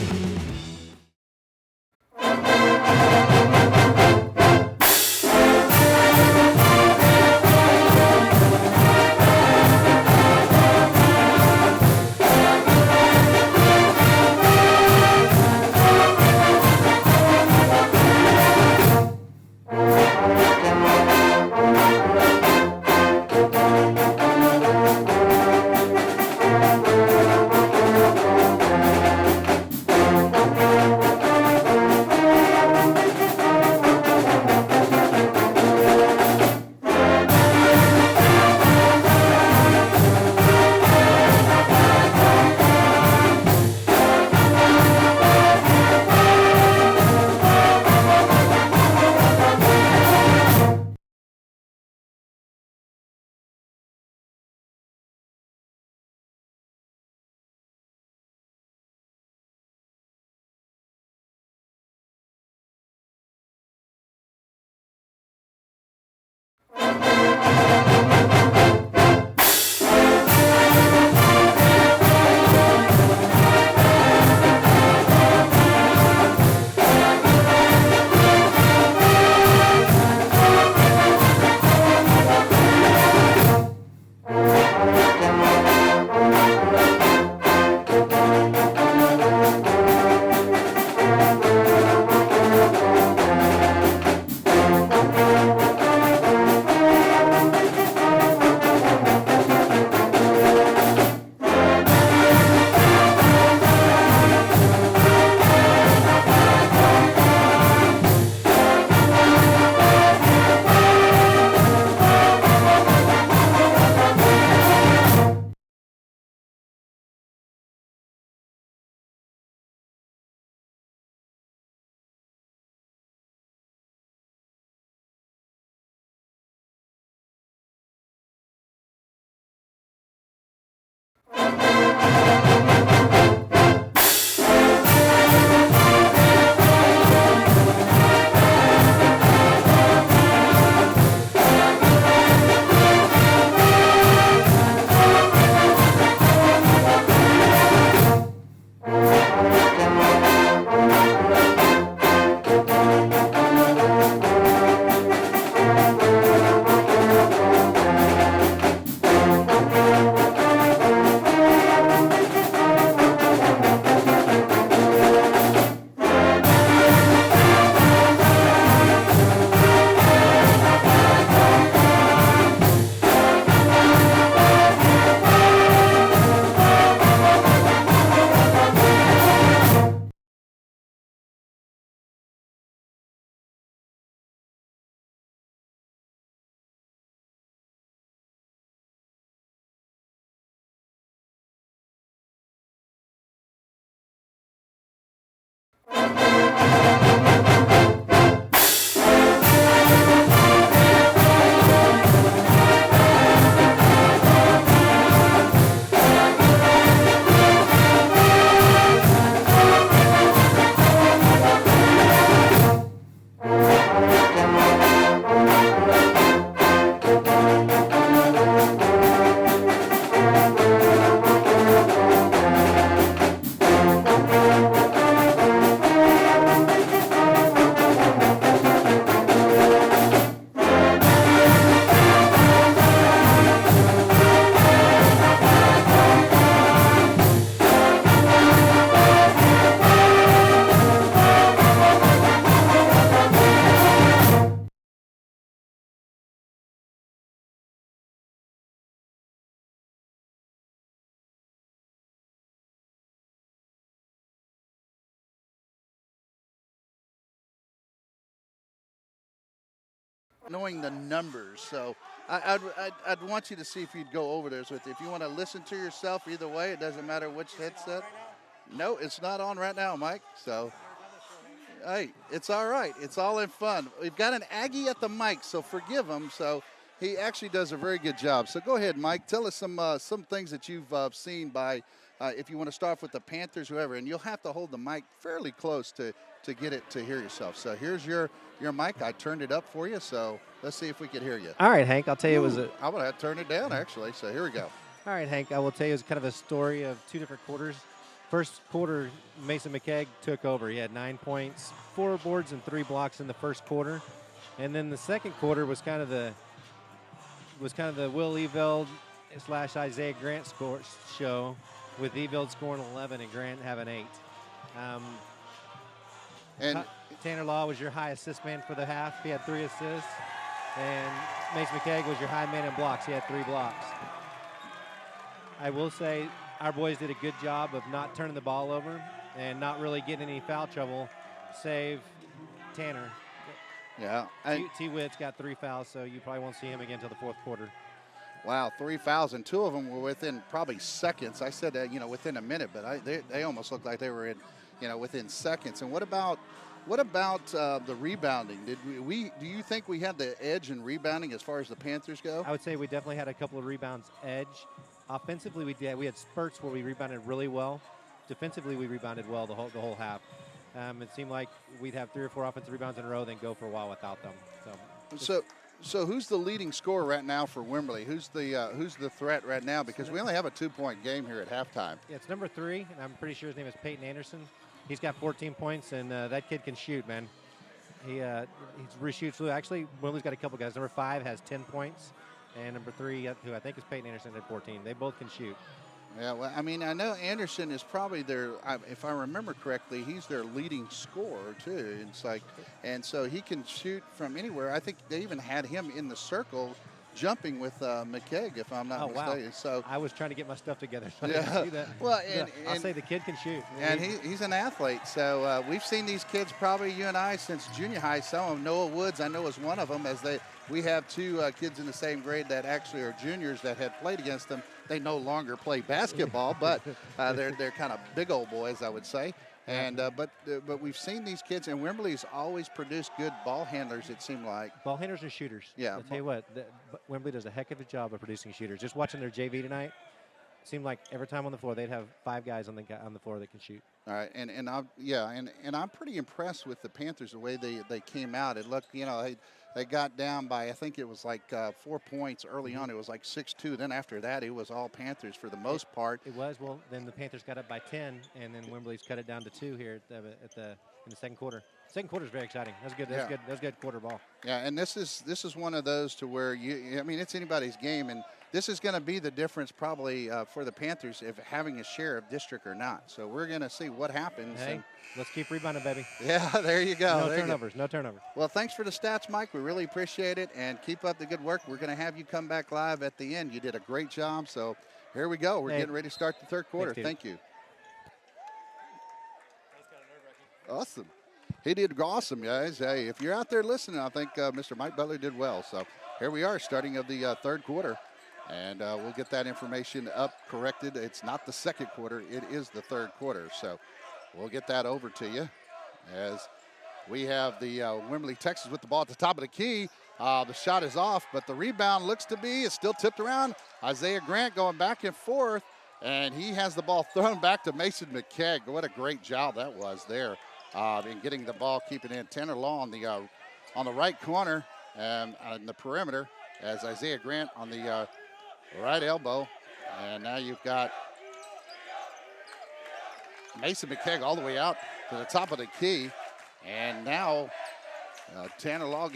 knowing the numbers. So I'd want you to see if you'd go over those with you. If you want to listen to yourself, either way, it doesn't matter which headset. No, it's not on right now, Mike. So, hey, it's all right. It's all in fun. We've got an Aggie at the mic, so forgive him. So he actually does a very good job. So go ahead, Mike. Tell us some things that you've seen by, if you want to start off with the Panthers, whoever, and you'll have to hold the mic fairly close to get it to hear yourself. So here's your mic. I turned it up for you, so let's see if we can hear you. All right, Hank, I'll tell you it was a... I would have turned it down, actually, so here we go. All right, Hank, I will tell you it was kind of a story of two different quarters. First quarter, Mason McKegg took over. He had 9 points, 4 boards, and 3 blocks in the first quarter. And then the second quarter was kind of the Will Eveld / Isaiah Grant show, with Eveld scoring 11 and Grant having 8. And Tanner Law was your high assist man for the half. He had 3 assists. And Mason McKegg was your high man in blocks. He had 3 blocks. I will say our boys did a good job of not turning the ball over and not really getting any foul trouble, save Tanner. Yeah. T. Witt's got 3 fouls, so you probably won't see him again until the fourth quarter. Wow, 3 fouls, and 2 of them were within probably seconds. I said that, within a minute, but they almost looked like they were in, within seconds. And what about the rebounding? Do you think we had the edge in rebounding as far as the Panthers go? I would say we definitely had a couple of rebounds edge. Offensively, we did. We had spurts where we rebounded really well. Defensively, we rebounded well the whole half. It seemed like we'd have 3 or 4 offensive rebounds in a row, then go for a while without them. So who's the leading scorer right now for Wimberley? Who's the threat right now? Because we only have a 2-point game here at halftime. Yeah, it's number 3, and I'm pretty sure his name is Peyton Anderson. He's got 14 points, and that kid can shoot, man. He reshoots fluid. Actually, Wimberley's got a couple guys. Number 5 has 10 points, and number 3, who I think is Peyton Anderson, at 14. They both can shoot. Yeah, well, I mean, I know Anderson is probably if I remember correctly, he's their leading scorer too. It's like, and so he can shoot from anywhere. I think they even had him in the circle, jumping with McKegg, if I'm not mistaken. Wow. So I was trying to get my stuff together, so I yeah. didn't see that. Well, I'll say the kid can shoot. And he's an athlete. So we've seen these kids, probably you and I, since junior high. Some of them, Noah Woods, I know, is one of them. We have 2 kids in the same grade that actually are juniors that had played against them. They no longer play basketball, but they're kind of big old boys, I would say. And but we've seen these kids, and Wimberley's always produced good ball handlers, it seemed like. Ball handlers and shooters. Yeah. I'll tell you what, Wimberley does a heck of a job of producing shooters. Just watching their JV tonight, it seemed like every time on the floor they'd have 5 guys on the floor that can shoot. All right, and I'm pretty impressed with the Panthers, the way they came out. It looked, they got down by, I think it was like 4 points early on. It was like 6-2. Then after that, it was all Panthers for the most part. It was. Well, then the Panthers got up by 10, and then Wimberley's cut it down to 2 here in the second quarter. Second quarter is very exciting. That's good. That's good. That's good quarter ball. Yeah, and this is one of those to where it's anybody's game, and this is going to be the difference probably for the Panthers if having a share of district or not. So we're going to see what happens. Hey, let's keep rebounding, baby. Yeah, there you go. No turnovers. Well, thanks for the stats, Mike. We really appreciate it, and keep up the good work. We're going to have you come back live at the end. You did a great job. So here we go. We're getting ready to start the third quarter. Thank you. Awesome. He did awesome, guys. Hey, if you're out there listening, I think Mr. Mike Butler did well. So here we are, starting of the third quarter. And we'll get that information up corrected. It's not the second quarter. It is the third quarter. So we'll get that over to you as we have the Wimberley Texas with the ball at the top of the key. The shot is off, but the rebound looks to be, it's still tipped around. Isaiah Grant going back and forth, and he has the ball thrown back to Mason McKegg. What a great job that was there. In getting the ball, keeping in. Tanner Law on the right corner on the perimeter as Isaiah Grant on the right elbow. And now you've got Mason McKegg all the way out to the top of the key. And now Tanner Law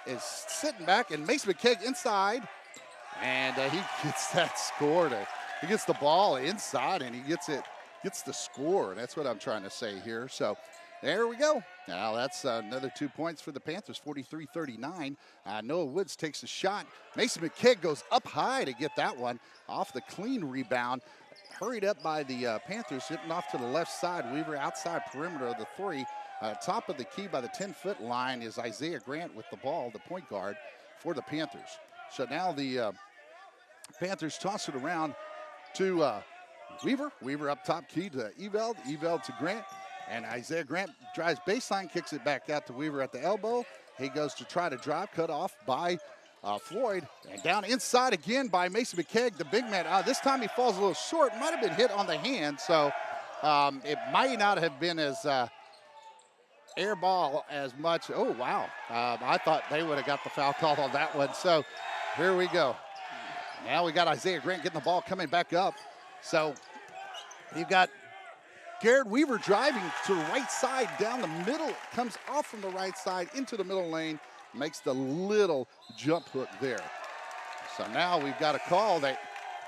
is sitting back, and Mason McKegg inside. And he gets that score. He gets the ball inside, and he gets the score. That's what I'm trying to say here. So There we go. Now that's another 2 points for the Panthers, 43-39. Noah Woods takes a shot. Mason McKegg goes up high to get that one off the clean rebound. Hurried up by the Panthers, hitting off to the left side. Weaver outside perimeter of the three. Top of the key by the 10-foot line is Isaiah Grant with the ball, the point guard for the Panthers. So now the Panthers toss it around to Weaver. Weaver up top key to Eveld. Eveld to Grant. And Isaiah Grant drives baseline, kicks it back out to Weaver at the elbow. He goes to try to drive, cut off by Floyd. And down inside again by Mason McKegg, the big man. This time he falls a little short. Might have been hit on the hand, so it might not have been as air ball as much. Oh, wow. I thought they would have got the foul call on that one. So here we go. Now we got Isaiah Grant getting the ball coming back up. So you've got Garrett Weaver driving to the right side down the middle, comes off from the right side into the middle lane, makes the little jump hook there. So now we've got a call that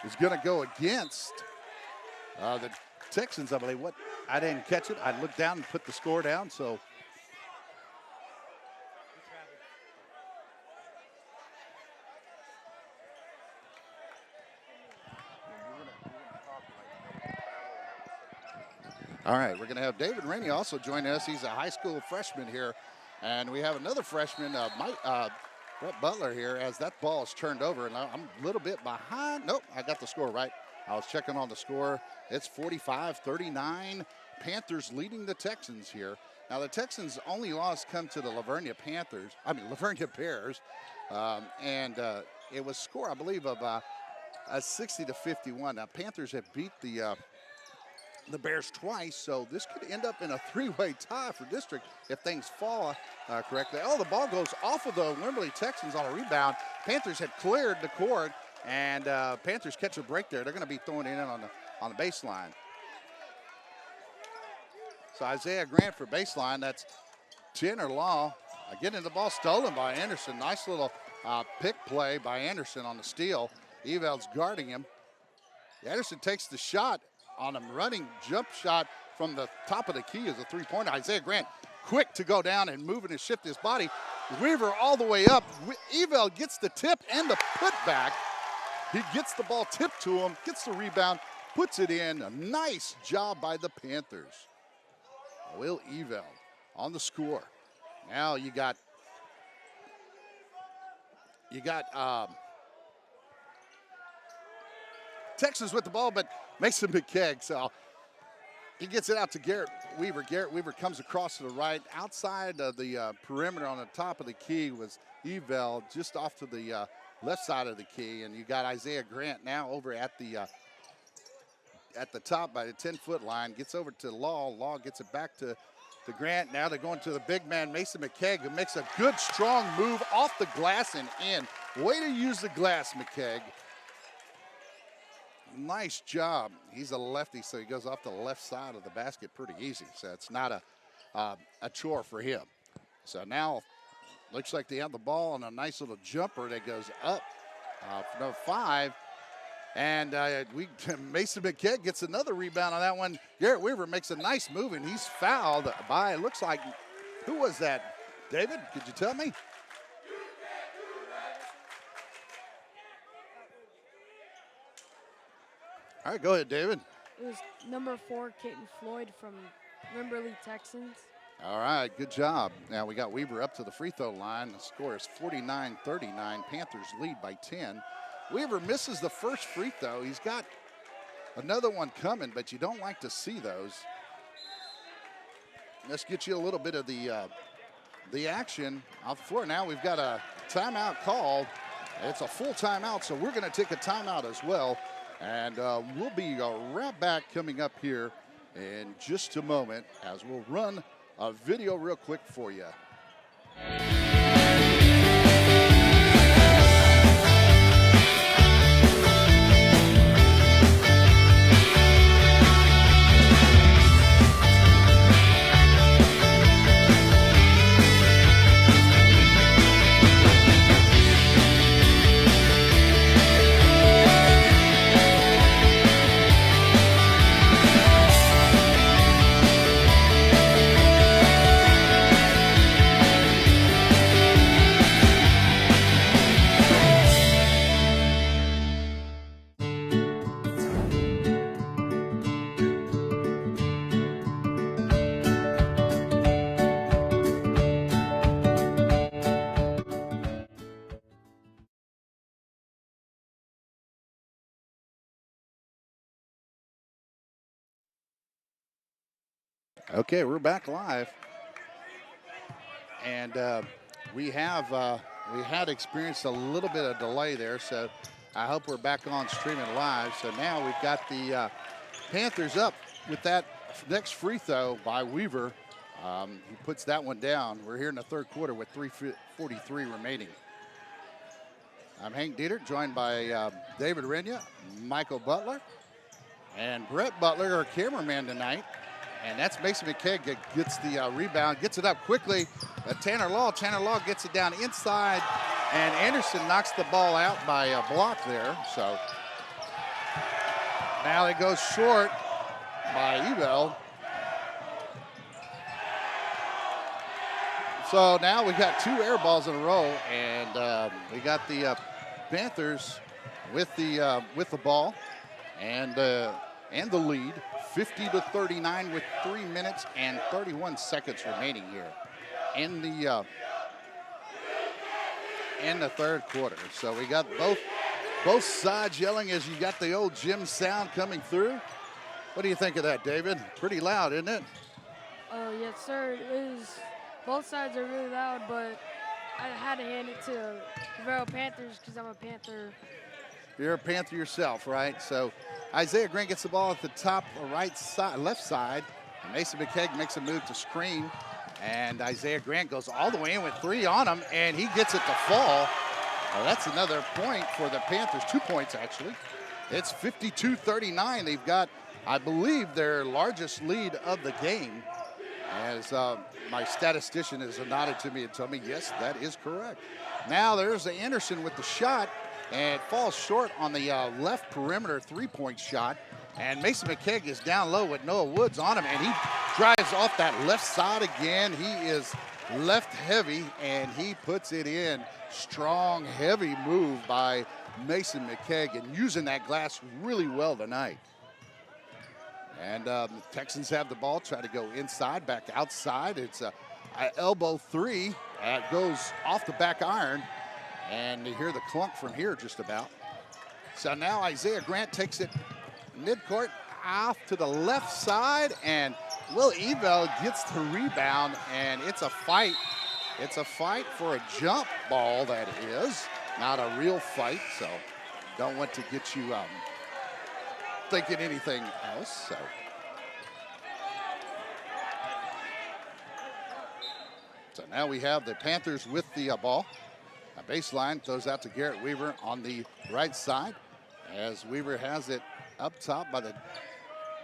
is going to go against the Texans, I believe. What? I didn't catch it. I looked down and put the score down, so. All right, we're going to have David Rainey also join us. He's a high school freshman here. And we have another freshman, Brett Butler here, as that ball is turned over. And I'm a little bit behind. Nope, I got the score right. I was checking on the score. It's 45-39. Panthers leading the Texans here. Now, the Texans' only loss come to the Lavernia Bears. And it was score, I believe, of a 60-51. Now, Panthers have beat the Bears twice, so this could end up in a three-way tie for district if things fall correctly. Oh, the ball goes off of the Wimberley Texans on a rebound. Panthers had cleared the court, and Panthers catch a break there. They're going to be throwing it in on the baseline. So Isaiah Grant for baseline. That's Tanner Law. Getting the ball stolen by Anderson. Nice little pick play by Anderson on the steal. Eveld's guarding him. Anderson takes the shot on a running jump shot from the top of the key is a three-pointer. Isaiah Grant quick to go down and move and shift his body. Weaver all the way up. Eveld gets the tip and the putback. He gets the ball tipped to him, gets the rebound, puts it in. A nice job by the Panthers. Will Eveld on the score. Now you got Texas with the ball, but Mason McKegg, so he gets it out to Garrett Weaver. Garrett Weaver comes across to the right. Outside of the perimeter on the top of the key was Eveld, just off to the left side of the key. And you got Isaiah Grant now over at the top by the 10-foot line. Gets over to Law. Law gets it back to Grant. Now they're going to the big man, Mason McKegg, who makes a good, strong move off the glass and in. Way to use the glass, McKegg. Nice job. He's a lefty, so he goes off the left side of the basket pretty easy. So it's not a chore for him. So now looks like they have the ball on a nice little jumper that goes up for number 5. And Mason McKegg gets another rebound on that one. Garrett Weaver makes a nice move, and he's fouled by, it looks like, who was that? David, could you tell me? All right, go ahead, David. It was number 4, Caton Floyd from Wimberley, Texans. All right, good job. Now we got Weaver up to the free throw line. The score is 49-39. Panthers lead by 10. Weaver misses the first free throw. He's got another one coming, but you don't like to see those. Let's get you a little bit of the action off the floor. Now we've got a timeout called. It's a full timeout, so we're going to take a timeout as well. And we'll be right back coming up here in just a moment as we'll run a video real quick for you. Okay, we're back live. And we had experienced a little bit of delay there, so I hope we're back on streaming live. So now we've got the Panthers up with that next free throw by Weaver. He puts that one down. We're here in the third quarter with 3:43 remaining. I'm Hank Dieter, joined by David Renya, Michael Butler, and Brett Butler, our cameraman tonight. And that's Mason McKegg that gets the rebound, gets it up quickly. Tanner Law gets it down inside, and Anderson knocks the ball out by a block there. So now it goes short by Ebel. So now we got 2 air balls in a row, and we got the Panthers with the ball and the lead, 50-39 with 3 minutes and 31 seconds remaining here in the third quarter. So we got both sides yelling as you got the old gym sound coming through. What do you think of that, David? Pretty loud, isn't it? Yes, sir. It is. Both sides are really loud, but I had to hand it to Navarro Panthers because I'm a Panther. You're a Panther yourself, right? So Isaiah Grant gets the ball at the top left side. And Mason McKegg makes a move to screen. And Isaiah Grant goes all the way in with 3 on him, and he gets it to fall. Well, that's another point for the Panthers, 2 points actually. It's 52-39. They've got, I believe, their largest lead of the game. As my statistician has nodded to me and told me, yes, that is correct. Now there's Anderson with the shot, and falls short on the left perimeter 3-point shot. And Mason McKegg is down low with Noah Woods on him, and he drives off that left side again. He is left heavy, and he puts it in. Strong, heavy move by Mason McKegg, and using that glass really well tonight. And the Texans have the ball, try to go inside, back outside. It's an elbow 3 that goes off the back iron. And you hear the clunk from here just about. So now Isaiah Grant takes it midcourt off to the left side, and Will Ebel gets the rebound, and it's a fight. It's a fight for a jump ball, that is. Not a real fight, so don't want to get you thinking anything else. So now we have the Panthers with the ball. A baseline throws out to Garrett Weaver on the right side, as Weaver has it up top by the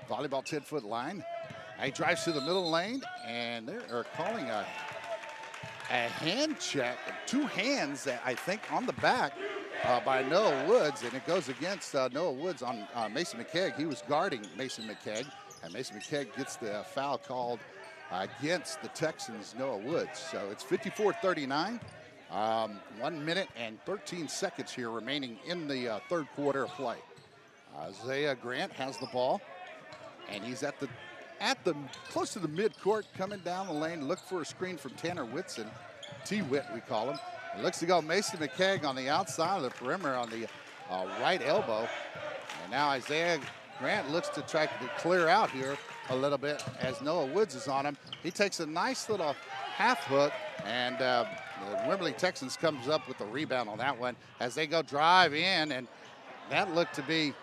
volleyball 10-foot line. He drives to the middle lane, and they are calling a hand check, 2 hands, I think, on the back by Noah Woods, and it goes against Noah Woods on Mason McKegg. He was guarding Mason McKegg, and Mason McKegg gets the foul called against the Texans' Noah Woods. So it's 54-39. 1 minute and 13 seconds here remaining in the third quarter of play. Isaiah Grant has the ball, and he's at the close to the midcourt, coming down the lane. Look for a screen from Tanner Whitson, T-Whit we call him. It looks to go Mason McKegg on the outside of the perimeter on the right elbow. And now Isaiah Grant looks to try to clear out here a little bit as Noah Woods is on him. He takes a nice little half hook, and the Wimberley Texans comes up with the rebound on that one as they go drive in, and that looked to be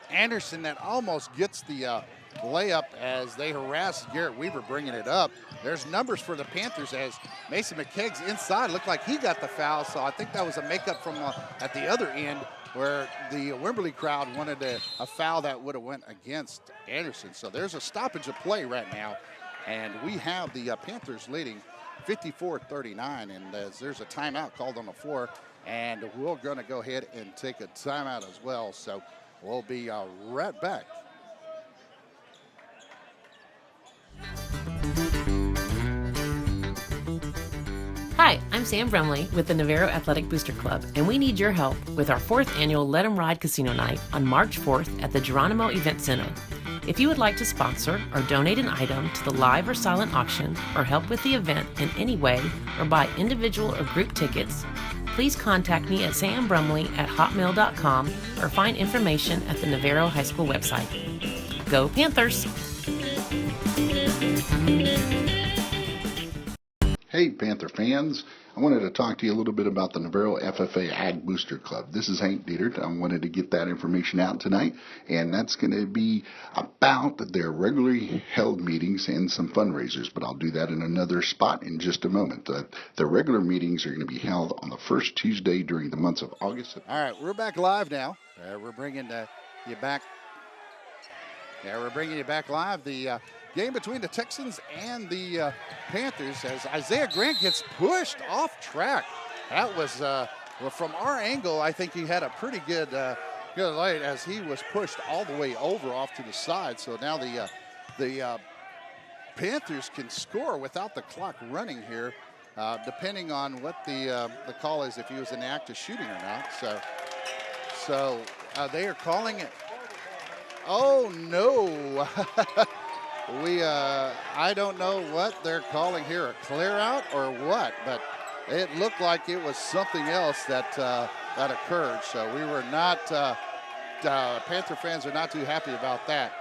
Anderson that almost gets the layup as they harass Garrett Weaver bringing it up. There's numbers for the Panthers as Mason McKegg's inside. Looked like he got the foul, so I think that was a makeup from at the other end where the Wimberley crowd wanted a foul that would have went against Anderson. So there's a stoppage of play right now, and we have the Panthers leading 54-39, and there's a timeout called on the floor, and we're going to go ahead and take a timeout as well. So we'll be right back. Hi, I'm Sam Brumley with the Navarro Athletic Booster Club, and we need your help with our 4th annual Let 'em Ride Casino Night on March 4th at the Geronimo Event Center. If you would like to sponsor or donate an item to the live or silent auction, or help with the event in any way, or buy individual or group tickets, please contact me at sambrumley@hotmail.com or find information at the Navarro High School website. Go Panthers! Hey, Panther fans. I wanted to talk to you a little bit about the Navarro FFA Ag Booster Club. This is Hank Dietert. I wanted to get that information out tonight, and that's going to be about their regularly held meetings and some fundraisers, but I'll do that in another spot in just a moment. The regular meetings are going to be held on the first Tuesday during the months of August. All right, we're back live now. We're bringing you back. Yeah, we're bringing you back live. The game between the Texans and the Panthers as Isaiah Grant gets pushed off track. That was, well, from our angle, I think he had a pretty good light as he was pushed all the way over off to the side. So now the Panthers can score without the clock running here, depending on what the call is, if he was in the act of shooting or not. So they are calling it. Oh, no. I don't know what they're calling here, a clear out or what, but it looked like it was something else that occurred. So we were not, Panther fans are not too happy about that.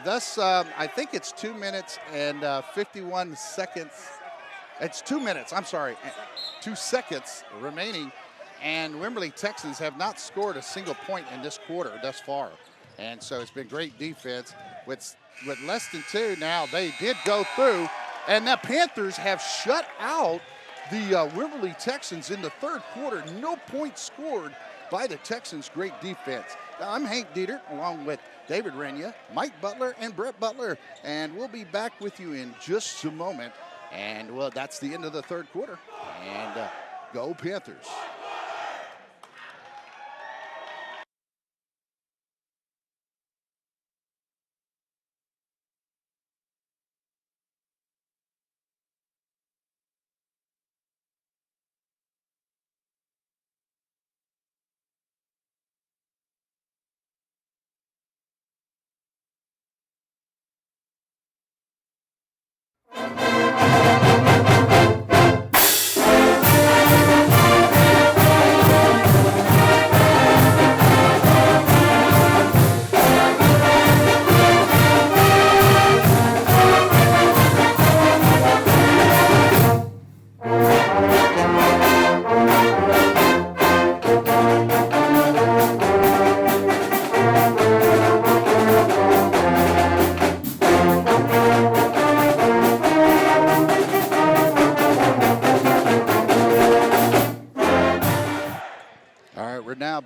Thus, I think it's 2 minutes and 51 seconds. It's 2 minutes, I'm sorry, 2 seconds remaining. And Wimberley Texans have not scored a single point in this quarter thus far. And so it's been great defense. With less than 2 now, they did go through. And the Panthers have shut out the Wimberley Texans in the third quarter. No points scored by the Texans' great defense. Now, I'm Hank Dietert, along with David Renya, Mike Butler, and Brett Butler. And we'll be back with you in just a moment. And, well, that's the end of the third quarter. And go Panthers.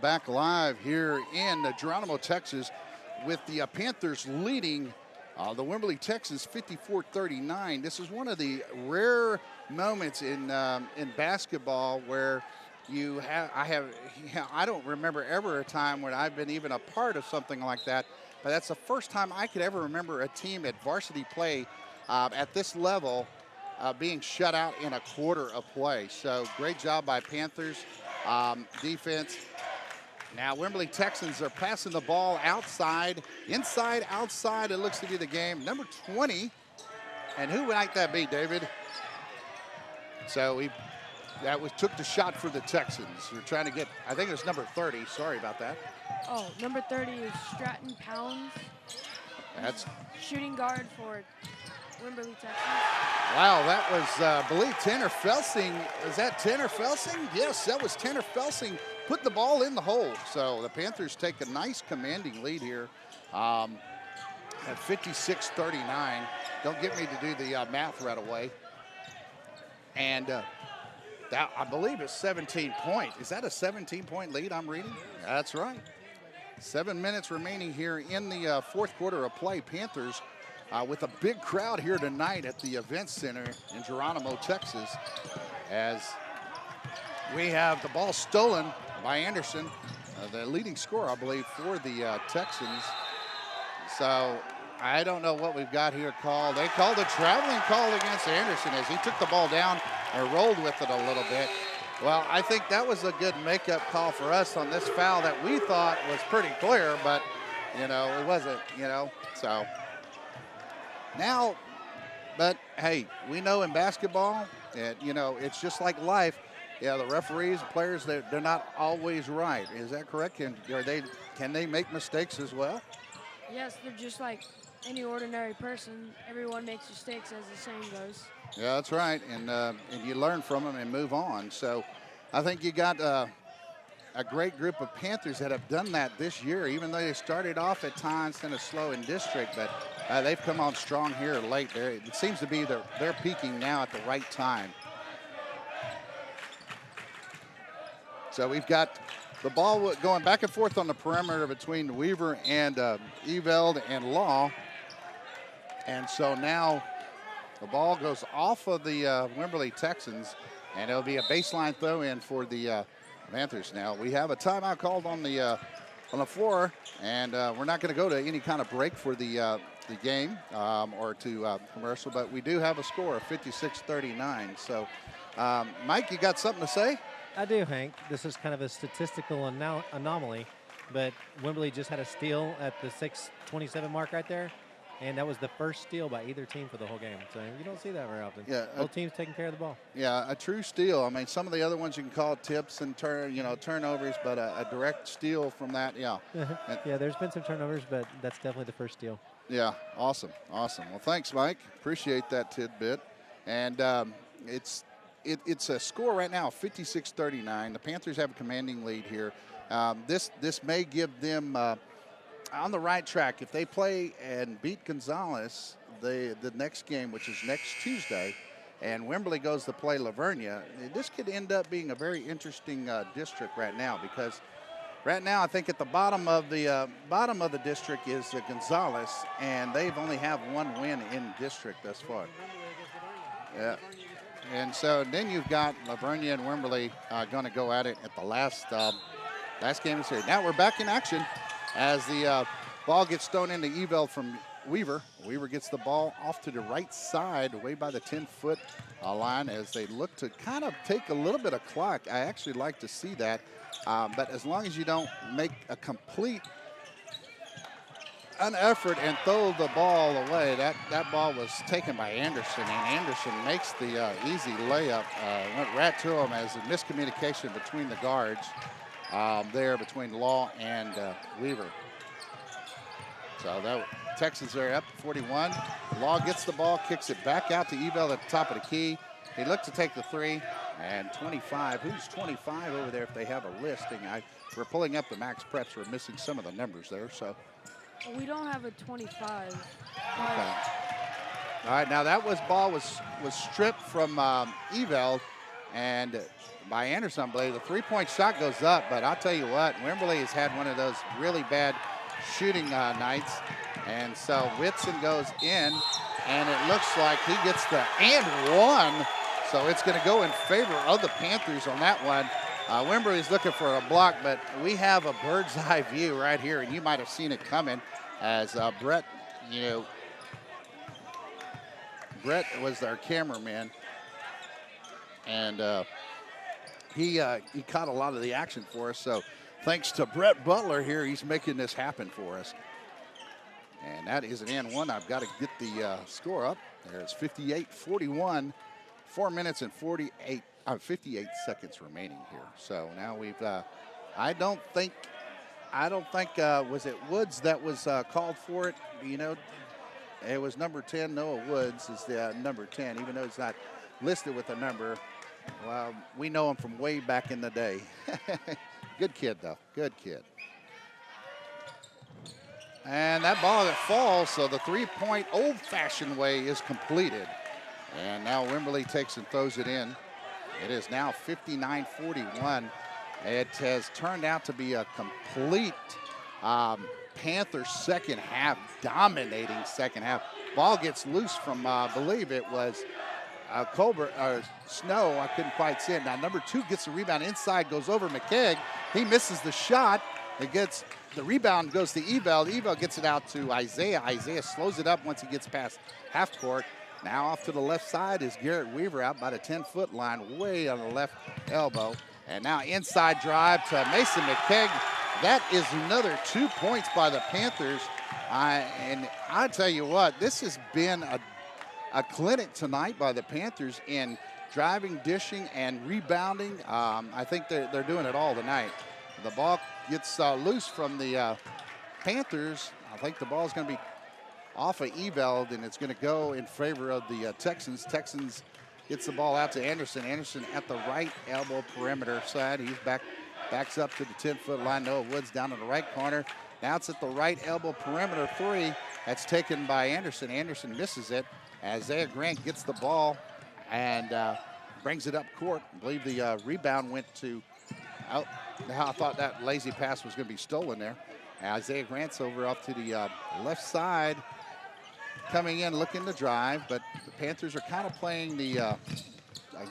Back live here in Geronimo, Texas, with the Panthers leading the Wimberley Texans 54-39. This is one of the rare moments in basketball where I don't remember ever a time when I've been even a part of something like that, but that's the first time I could ever remember a team at varsity play at this level being shut out in a quarter of play. So great job by Panthers defense. Now, Wimberley Texans are passing the ball outside, inside, outside. It looks to be the game. Number 20. And who might that be, David? So took the shot for the Texans. We're trying to get, I think it was number 30. Sorry about that. Oh, number 30 is Stratton Pounds. That's shooting guard for Wimberley Texans. Wow, that was, I believe, Tanner Felsing. Is that Tanner Felsing? Yes, that was Tanner Felsing. Put the ball in the hole. So the Panthers take a nice commanding lead here at 56-39. Don't get me to do the math right away. And that, I believe, is 17 point. Is that a 17-point lead I'm reading? That's right. 7 minutes remaining here in the fourth quarter of play. Panthers with a big crowd here tonight at the Event Center in Geronimo, Texas, as we have the ball stolen by Anderson, the leading scorer, I believe, for the Texans. So I don't know what we've got here called. They called a traveling call against Anderson as he took the ball down and rolled with it a little bit. Well, I think that was a good makeup call for us on this foul that we thought was pretty clear, but, you know, it wasn't, you know, so. Now, but, hey, we know in basketball, you know, it's just like life. Yeah, the referees, players, they're not always right. Is that correct? Can they make mistakes as well? Yes, they're just like any ordinary person. Everyone makes mistakes, as the saying goes. Yeah, that's right, and you learn from them and move on. So I think you got a great group of Panthers that have done that this year, even though they started off at times kind of slow in district, but they've come on strong here late. It seems to be they're peaking now at the right time. So we've got the ball going back and forth on the perimeter between Weaver and Eveld and Law. And so now the ball goes off of the Wimberley Texans, and it'll be a baseline throw-in for the Panthers. Now we have a timeout called on the floor, and we're not going to go to any kind of break for the game or to commercial, but we do have a score of 56-39. So, Mike, you got something to say? I do, Hank. This is kind of a statistical anomaly, but Wimberley just had a steal at the 6:27 mark right there, and that was the first steal by either team for the whole game. So you don't see that very often. Yeah, both teams taking care of the ball. Yeah, a true steal. I mean, some of the other ones you can call tips and turnovers, but a direct steal from that, yeah. Yeah, there's been some turnovers, but that's definitely the first steal. Yeah, awesome. Well, thanks, Mike. Appreciate that tidbit. And it's a score right now, 56-39. The Panthers have a commanding lead here. This may give them on the right track. If they play and beat Gonzales the next game, which is next Tuesday, and Wimberley goes to play Lavernia, this could end up being a very interesting district right now, because right now I think at the bottom of the district is Gonzales, and they've only have one win in district thus far. Yeah. And so then you've got Lavernia and Wimberley going to go at it at the last game of the series. Now we're back in action as the ball gets thrown into Eveld from Weaver. Weaver gets the ball off to the right side, away by the 10-foot line, as they look to kind of take a little bit of clock. I actually like to see that, but as long as you don't make a complete an effort and throw the ball away. That ball was taken by Anderson, and Anderson makes the easy layup. Went right to him as a miscommunication between the guards there between Law and Weaver. So that Texans are up 41. Law gets the ball, kicks it back out to Eveld at the top of the key. He looked to take the three, and 25. Who's 25 over there if they have a listing? We're pulling up the max preps. We're missing some of the numbers there, so. We don't have a 25. Okay. All right, now that ball was stripped from Eveld and by Anderson, I believe. The three-point shot goes up, but I'll tell you what, Wimberley has had one of those really bad shooting nights, and so Whitson goes in, and it looks like he gets the and one, so it's going to go in favor of the Panthers on that one. Wimberley's looking for a block, but we have a bird's eye view right here, and you might have seen it coming as Brett was our cameraman, and he caught a lot of the action for us. So thanks to Brett Butler here, he's making this happen for us. And that is an and one. I've got to get the score up. There it's 58-41, 4 minutes and 58 seconds remaining here. So now we've, I don't think, was it Woods that was called for it? You know, it was number 10. Noah Woods is the number 10, even though it's not listed with a number. Well, we know him from way back in the day. Good kid, though. Good kid. And that ball that falls, so the three-point old-fashioned way is completed. And now Wimberley takes and throws it in. It is now 59-41. It has turned out to be a complete Panther second half, dominating second half. Ball gets loose from, I believe it was Snow. I couldn't quite see it. Now number 2 gets the rebound inside, goes over McKegg. He misses the shot. It gets the rebound, goes to Eveld. Eveld gets it out to Isaiah. Isaiah slows it up once he gets past half court. Now off to the left side is Garrett Weaver out by the 10-foot line, way on the left elbow. And now inside drive to Mason McKegg. That is another 2 points by the Panthers. And I tell you what, this has been a clinic tonight by the Panthers in driving, dishing, and rebounding. I think they're doing it all tonight. The ball gets loose from the Panthers. I think the ball's going to be off of Eveld, and it's going to go in favor of the Texans. Texans gets the ball out to Anderson. Anderson at the right elbow perimeter side. He's backs up to the 10-foot line. Noah Woods down in the right corner. Now it's at the right elbow perimeter three. That's taken by Anderson. Anderson misses it. Isaiah Grant gets the ball and brings it up court. I believe the rebound went to out. I thought that lazy pass was going to be stolen there. Isaiah Grant's over off to the left side, coming in looking to drive, but the Panthers are kind of playing the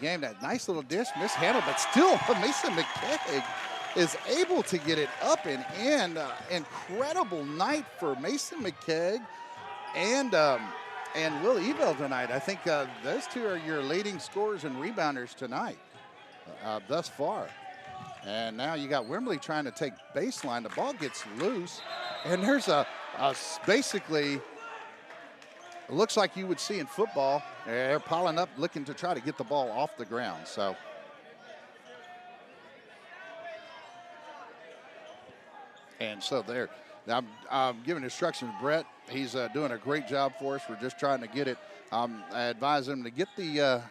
game. That nice little dish, mishandled, but still Mason McKegg is able to get it up and in. Incredible night for Mason McKegg and Will Eveld tonight. I think those two are your leading scorers and rebounders tonight thus far. And now you got Wimberley trying to take baseline. The ball gets loose, and there's a basically, it looks like you would see in football. They're piling up, looking to try to get the ball off the ground. So, and so there. Now I'm giving instructions to Brett. He's doing a great job for us. We're just trying to get it. I advise him to get the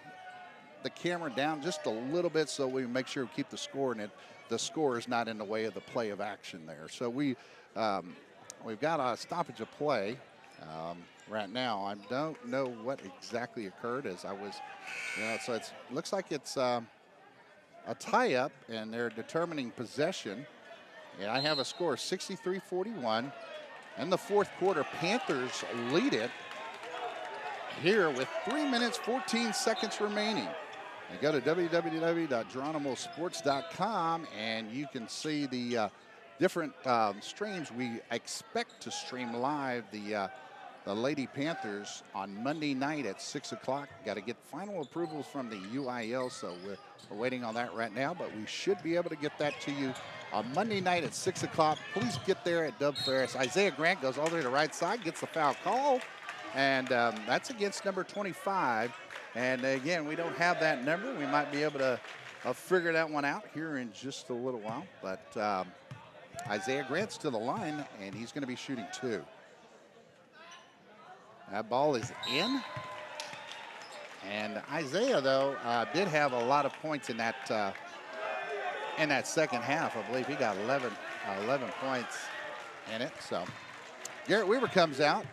camera down just a little bit so we make sure we keep the score in it. The score is not in the way of the play of action there. So we've got a stoppage of play right now. I don't know what exactly occurred as I was, so it looks like it's a tie-up and they're determining possession. And I have a score of 63-41. In the fourth quarter, Panthers lead it here with 3 minutes, 14 seconds remaining. You go to www.geronimosports.com and you can see the different streams. We expect to stream live the Lady Panthers on Monday night at 6 o'clock. Got to get final approvals from the UIL, so we're waiting on that right now, but we should be able to get that to you on Monday night at 6 o'clock. Please get there at Dub Ferris. Isaiah Grant goes all the way to the right side, gets the foul call, and that's against number 25. And again, we don't have that number. We might be able to figure that one out here in just a little while. But Isaiah Grant's to the line, and he's going to be shooting two. That ball is in. And Isaiah, though, did have a lot of points in that second half. I believe he got 11 points in it. So Garrett Weaver comes out.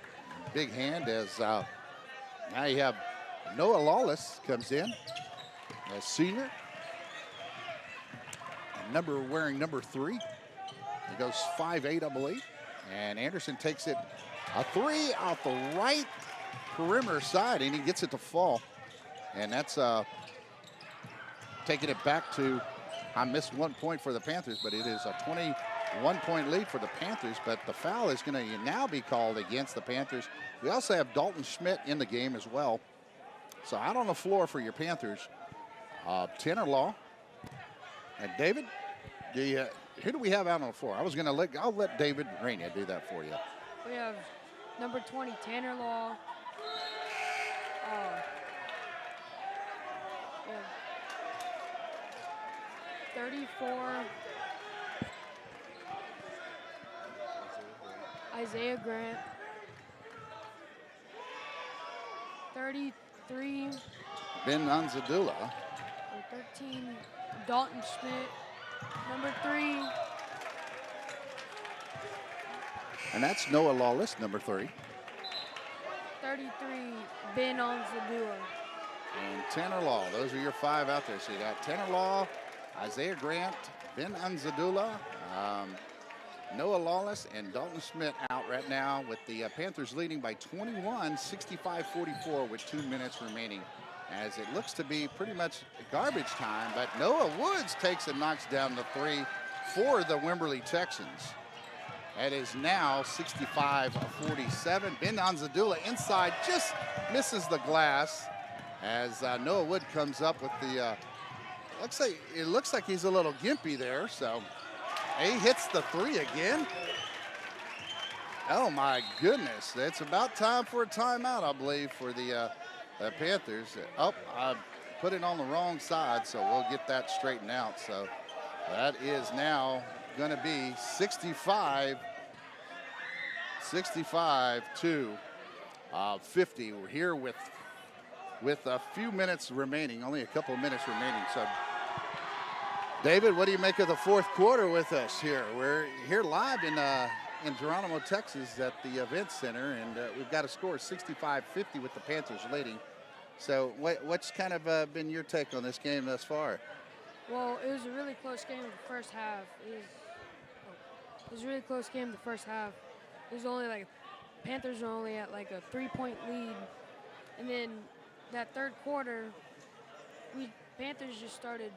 Big hand as now you have Noah Lawless comes in as senior. And wearing number 3. He goes 5'8", I believe. And Anderson takes it a three off the right perimeter side, and he gets it to fall. And that's taking it back to, I missed 1 point for the Panthers, but it is a 21-point lead for the Panthers. But the foul is going to now be called against the Panthers. We also have Dalton Schmidt in the game as well. So out on the floor for your Panthers, Tanner Law and David. Who do we have out on the floor? I'll let David Rainier do that for you. We have number 20, Tanner Law. 34, Isaiah Grant. 33, Ben Anzadula. 13, Dalton Schmidt. Number 3. And that's Noah Lawless, number 3. 33, Ben Anzadula. And Tanner Law. Those are your 5 out there. So you got Tanner Law, Isaiah Grant, Ben Anzadula, Noah Lawless, and Dalton Schmidt out right now with the Panthers leading by 21, 65-44 with 2 minutes remaining. As it looks to be pretty much garbage time, but Noah Woods takes and knocks down the 3 for the Wimberley Texans. That is now 65-47. Ben Anzadula inside just misses the glass as Noah Wood comes up with the, it looks like he's a little gimpy there, so he hits the 3 again. Oh my goodness, it's about time for a timeout, I believe, for the Panthers. Oh, I put it on the wrong side, so we'll get that straightened out. So that is now going to be 65-2 50. We're here with a few minutes remaining, only a couple of minutes remaining. So, David, what do you make of the fourth quarter with us here? We're here live in Geronimo, Texas at the Event Center, and we've got a score of 65-50 with the Panthers leading. So what's kind of been your take on this game thus far? Well, it was a really close game the first half. It was a really close game the first half. It was only like Panthers were only at like a 3-point lead, and then that third quarter, Panthers just started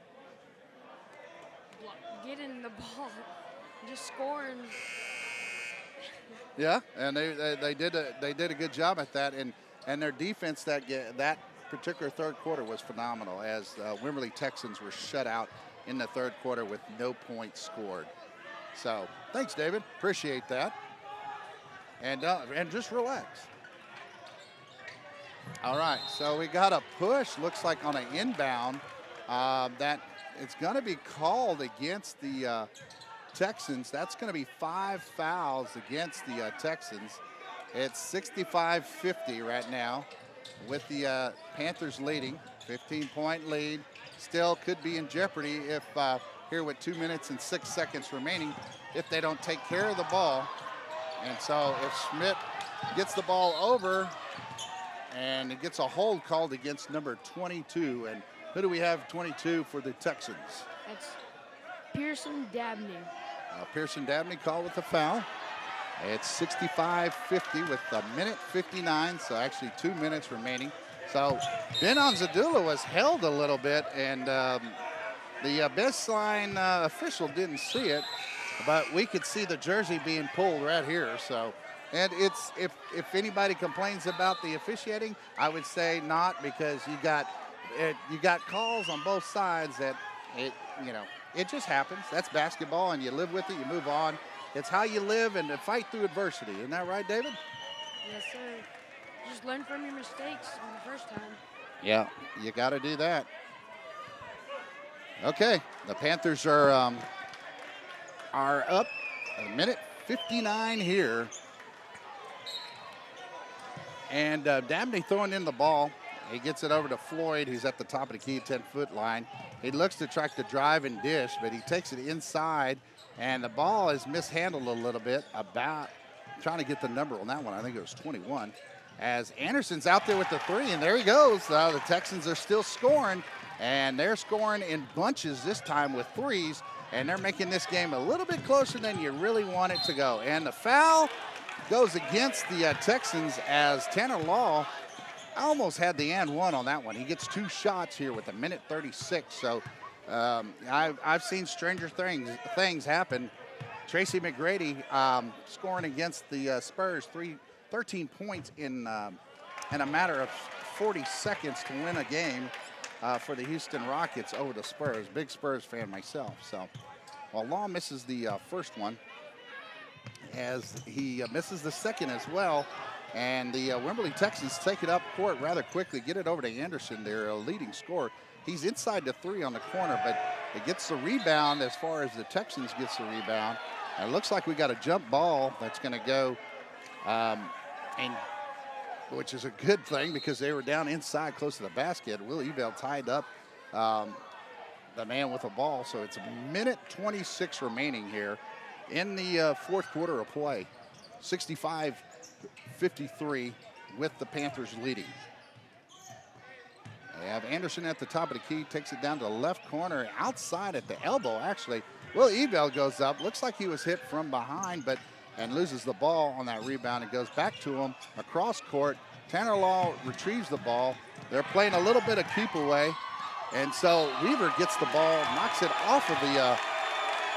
getting the ball, just scoring. Yeah, and they did a good job at that, and their defense that particular third quarter was phenomenal, as Wimberley Texans were shut out in the third quarter with no points scored. So thanks, David, appreciate that, and just relax. All right, so we got a push, looks like on an inbound, that it's going to be called against the Texans. That's going to be 5 fouls against the Texans. It's 65-50 right now with the Panthers leading, 15-point lead. Still could be in jeopardy if here with 2 minutes and 6 seconds remaining if they don't take care of the ball. And so if Schmidt gets the ball over and it gets a hold called against number 22. And who do we have 22 for the Texans? That's Pearson Dabney. Pearson Dabney called with the foul. It's 65-50 with a minute 59, so actually 2 minutes remaining. So Ben Onzadula was held a little bit, and the baseline official didn't see it, but we could see the jersey being pulled right here. So, and it's if anybody complains about the officiating, I would say not, because you got calls on both sides that it just happens. That's basketball, and you live with it, you move on. It's how you live and fight through adversity. Isn't that right, David? Yes, sir. Just learn from your mistakes on the first time. Yeah, you got to do that. Okay, the Panthers are up a minute 59 here. And Dabney throwing in the ball. He gets it over to Floyd, who's at the top of the key 10-foot line. He looks to try to drive and dish, but he takes it inside, and the ball is mishandled a little bit. About trying to get the number on that one. I think it was 21. As Anderson's out there with the three, and there he goes. The Texans are still scoring, and they're scoring in bunches this time with threes, and they're making this game a little bit closer than you really want it to go. And the foul goes against the Texans, as Tanner Law almost had the and one on that one. He gets 2 shots here with a minute 36. So I've seen stranger things happen. Tracy McGrady scoring against the Spurs 13 points in a matter of 40 seconds to win a game for the Houston Rockets over the Spurs. Big Spurs fan myself. So, well, Law misses the first one, as he misses the second as well. And the Wimberley Texans take it up court rather quickly, get it over to Anderson, their leading scorer. He's inside the three on the corner, but it gets the rebound as far as the Texans gets the rebound. And it looks like we got a jump ball that's going to go, and which is a good thing because they were down inside close to the basket. Will Ebel tied up the man with the ball, so it's a minute 26 remaining here in the fourth quarter of play. 65-53 with the Panthers leading. They have Anderson at the top of the key, takes it down to the left corner, outside at the elbow, actually. Will Ebel goes up, looks like he was hit from behind, and loses the ball on that rebound. It goes back to him across court. Tanner Law retrieves the ball. They're playing a little bit of keep away, and so Weaver gets the ball, knocks it off of the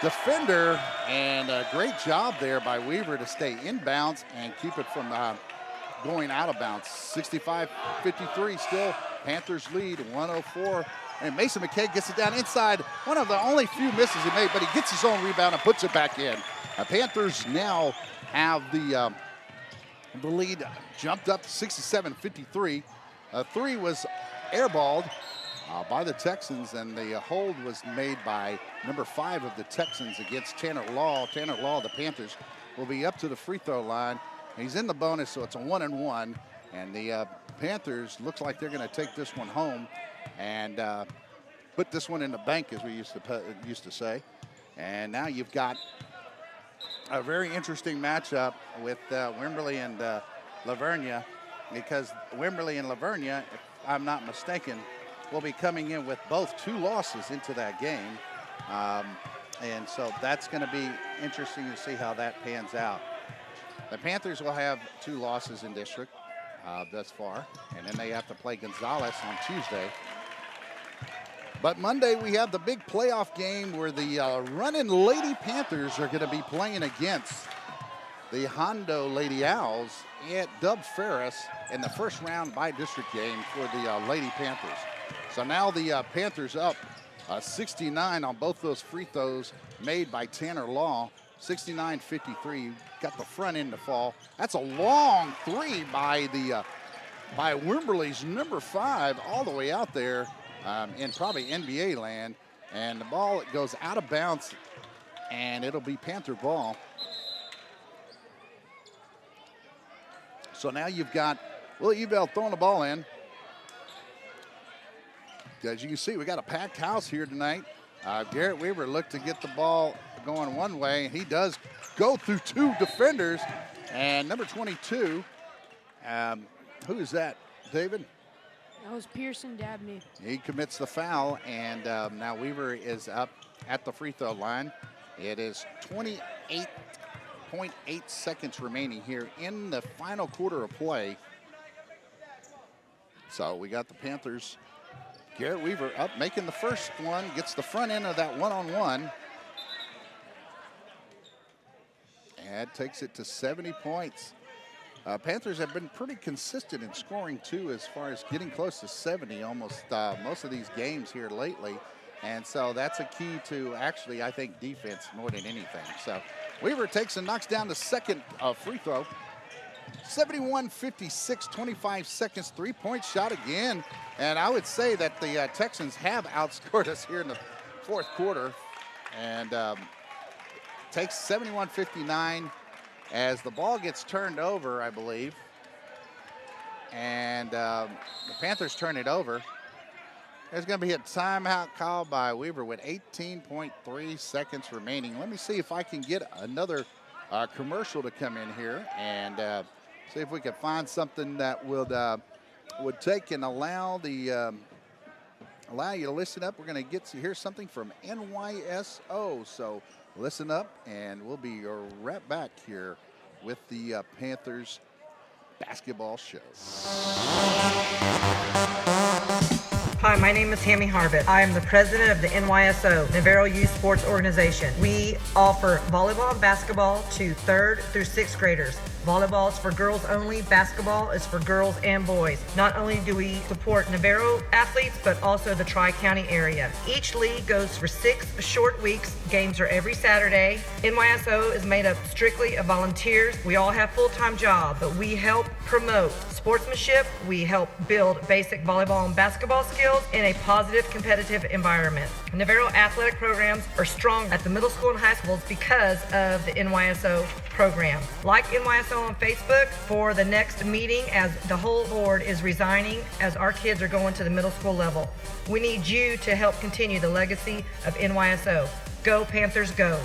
defender, and a great job there by Weaver to stay inbounds and keep it from going out of bounds. 65-53 still, Panthers lead, 104. And Mason McKay gets it down inside. One of the only few misses he made, but he gets his own rebound and puts it back in. The Panthers now have the lead jumped up to 67-53. A three was airballed by the Texans, and the hold was made by number 5 of the Texans against Tanner Law. Tanner Law, the Panthers, will be up to the free throw line. He's in the bonus, so it's a 1-and-1. And the Panthers looks like they're going to take this one home and put this one in the bank, as we used to say. And now you've got a very interesting matchup with Wimberley and Lavernia, because Wimberley and Lavernia, if I'm not mistaken, will be coming in with both 2 losses into that game. And so that's going to be interesting to see how that pans out. The Panthers will have 2 losses in district thus far, and then they have to play Gonzales on Tuesday. But Monday we have the big playoff game where the running Lady Panthers are going to be playing against the Hondo Lady Owls at Dub Ferris in the first round by district game for the Lady Panthers. So now the Panthers up 69 on both those free throws made by Tanner Law. 69-53, got the front end to fall. That's a long 3 by Wimberley's number 5 all the way out there in probably NBA land. And the ball, it goes out of bounds, and it'll be Panther ball. So now you've got Will Ebel throwing the ball in. As you can see, we got a packed house here tonight. Garrett Weaver looked to get the ball going one way, and he does go through 2 defenders. And number 22, who is that, David? That was Pearson Dabney. He commits the foul, and now Weaver is up at the free throw line. It is 28.8 seconds remaining here in the final quarter of play. So we got the Panthers. Garrett Weaver up, making the first one, gets the front end of that one-on-one. And takes it to 70 points. Panthers have been pretty consistent in scoring, too, as far as getting close to 70 almost most of these games here lately. And so that's a key to, actually, I think, defense more than anything. So Weaver takes and knocks down the second free throw. 71-56, 25 seconds, 3-point shot again. And I would say that the Texans have outscored us here in the fourth quarter. And takes 71-59 as the ball gets turned over, I believe. And the Panthers turn it over. There's going to be a timeout called by Weaver with 18.3 seconds remaining. Let me see if I can get another commercial to come in here and see if we can find something that would take and allow you to listen up. We're going to get to hear something from NYSO. So listen up, and we'll be right back here with the Panthers basketball show. Hi, my name is Tammy Harbit. I am the president of the NYSO, Navarro Youth Sports Organization. We offer volleyball and basketball to 3rd through 6th graders. Volleyball is for girls only. Basketball is for girls and boys. Not only do we support Navarro athletes, but also the Tri-County area. Each league goes for 6 short weeks. Games are every Saturday. NYSO is made up strictly of volunteers. We all have full-time jobs, but we help promote sportsmanship. We help build basic volleyball and basketball skills in a positive, competitive environment. Navarro athletic programs are strong at the middle school and high schools because of the NYSO program. Like NYSO on Facebook for the next meeting, as the whole board is resigning as our kids are going to the middle school level. We need you to help continue the legacy of NYSO. Go Panthers, go.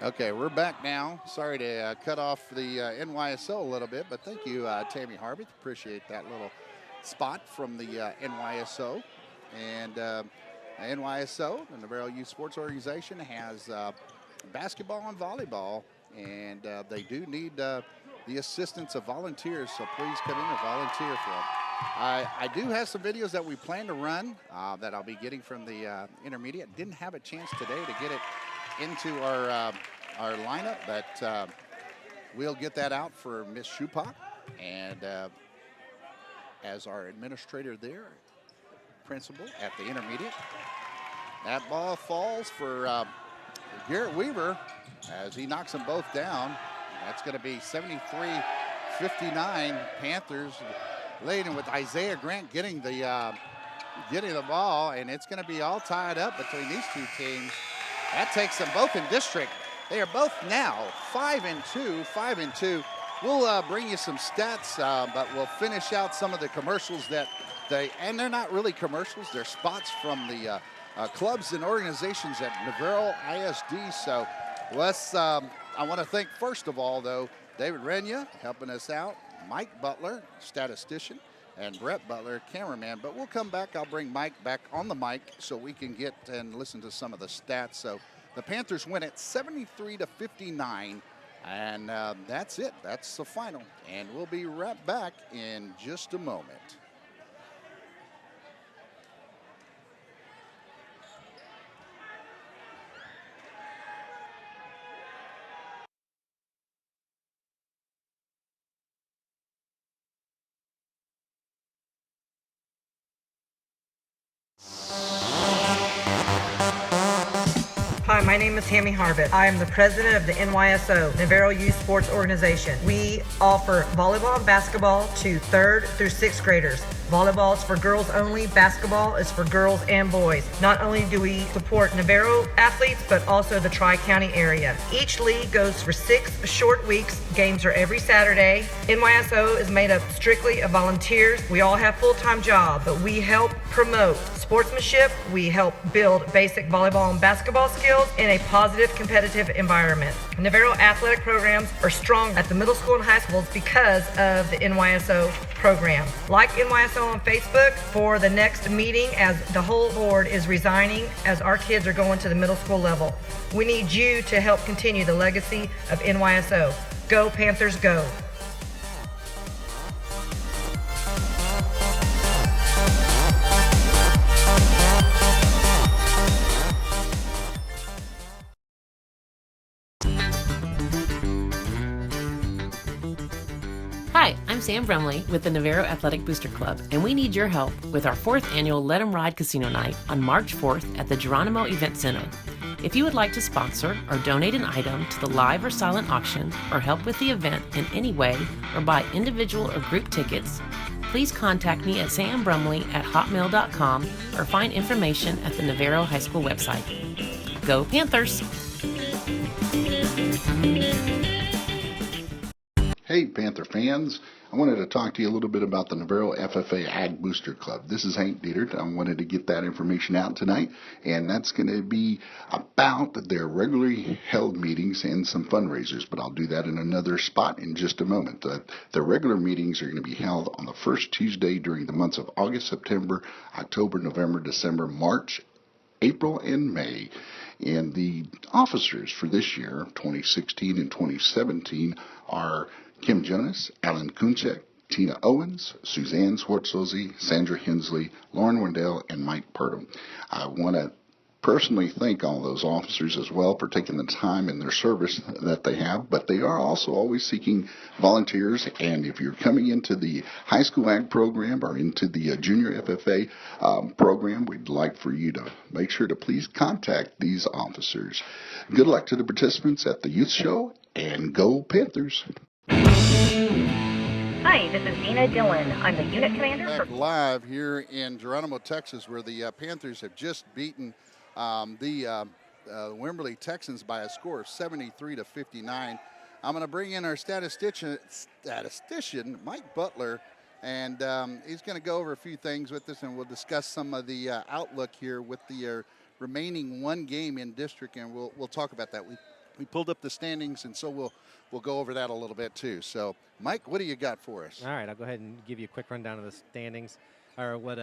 Okay, we're back now. Sorry to cut off the NYSO a little bit, but thank you, Tammy Harbit. Appreciate that little spot from the NYSO. And NYSO, the Navarro Youth Sports Organization, has basketball and volleyball, and they do need the assistance of volunteers, so please come in and volunteer for them. I do have some videos that we plan to run that I'll be getting from the intermediate. Didn't have a chance today to get it into our lineup, but we'll get that out for Miss Schupak, and as our administrator there, principal at the intermediate. That ball falls for Garrett Weaver as he knocks them both down. That's going to be 73-59. Panthers laden with Isaiah Grant getting the ball, and it's going to be all tied up between these two teams. That takes them both in district. They are both now 5-2, 5-2. We'll bring you some stats, but we'll finish out some of the commercials and they're not really commercials. They're spots from the clubs and organizations at Navarro ISD. So I want to thank, first of all, though, David Renya helping us out, Mike Butler, statistician, and Brett Butler, cameraman. But we'll come back. I'll bring Mike back on the mic so we can get and listen to some of the stats. So the Panthers win at 73-59, and that's it. That's the final. And we'll be right back in just a moment. Hi, my name is Tammy Harbit. I am the president of the NYSO, Navarro Youth Sports Organization. We offer volleyball and basketball to 3rd through 6th graders. Volleyball is for girls only, basketball is for girls and boys. Not only do we support Navarro athletes, but also the Tri-County area. Each league goes for 6 short weeks. Games are every Saturday. NYSO is made up strictly of volunteers. We all have full-time jobs, but we help promote sportsmanship. We help build basic volleyball and basketball skills in a positive, competitive environment. Navarro athletic programs are strong at the middle school and high schools because of the NYSO program. Like NYSO on Facebook for the next meeting, as the whole board is resigning as our kids are going to the middle school level. We need you to help continue the legacy of NYSO. Go Panthers, go! Hi, I'm Sam Brumley with the Navarro Athletic Booster Club, and we need your help with our 4th annual Let 'em Ride Casino Night on March 4th at the Geronimo Event Center. If you would like to sponsor or donate an item to the live or silent auction, or help with the event in any way, or buy individual or group tickets, please contact me at sambrumley@hotmail.com or find information at the Navarro High School website. Go Panthers! Hey, Panther fans. I wanted to talk to you a little bit about the Navarro FFA Ag Booster Club. This is Hank Dietert. I wanted to get that information out tonight, and that's going to be about their regularly held meetings and some fundraisers, but I'll do that in another spot in just a moment. The regular meetings are going to be held on the first Tuesday during the months of August, September, October, November, December, March, April, and May. And the officers for this year, 2016 and 2017, are Kim Jonas, Alan Kunchek, Tina Owens, Suzanne Swartzozi, Sandra Hensley, Lauren Wendell, and Mike Purdom. I want to personally thank all those officers as well for taking the time in their service that they have, but they are also always seeking volunteers, and if you're coming into the high school ag program or into the junior FFA program, we'd like for you to make sure to please contact these officers. Good luck to the participants at the youth show, and go Panthers! Hi, this is Dina Dillon. I'm the unit commander Back live here in Geronimo, Texas, where the Panthers have just beaten the Wimberley Texans by a score of 73-59. I'm going to bring in our statistician Mike Butler, and he's going to go over a few things with us, and we'll discuss some of the outlook here with the remaining one game in district, and we'll talk about that. We pulled up the standings, and so we'll go over that a little bit too. So, Mike, what do you got for us? All right, I'll go ahead and give you a quick rundown of the standings, or what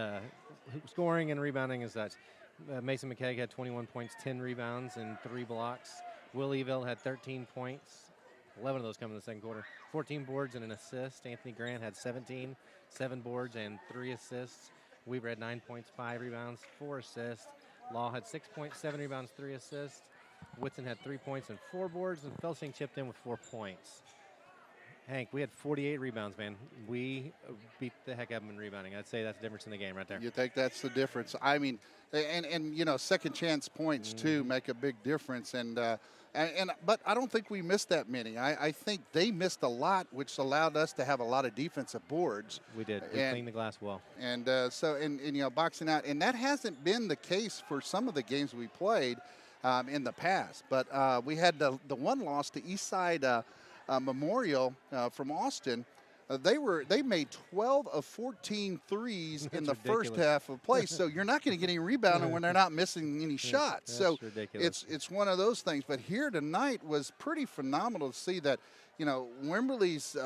scoring and rebounding is that. Mason McKeag had 21 points, 10 rebounds, and 3 blocks. Will Eville had 13 points, 11 of those come in the second quarter, 14 boards and an assist. Anthony Grant had 17, 7 boards and 3 assists. Weaver had 9 points, 5 rebounds, 4 assists. Law had 6 points, 7 rebounds, 3 assists. Whitson had 3 points and 4 boards, and Felsing chipped in with 4 points. Hank, we had 48 rebounds, man. We beat the heck out of them in rebounding. I'd say that's the difference in the game right there. You think that's the difference? I mean, and you know, second chance points too make a big difference. But I don't think we missed that many. I think they missed a lot, which allowed us to have a lot of defensive boards. We did. We cleaned the glass well. And you know, boxing out, and that hasn't been the case for some of the games we played. in the past. But we had the one loss to Eastside Memorial from Austin. They made 12 of 14 threes in the first half of play. So you're not going to get any rebounding when they're not missing any shots. So it's one of those things. But here tonight was pretty phenomenal to see that, Wimberley's,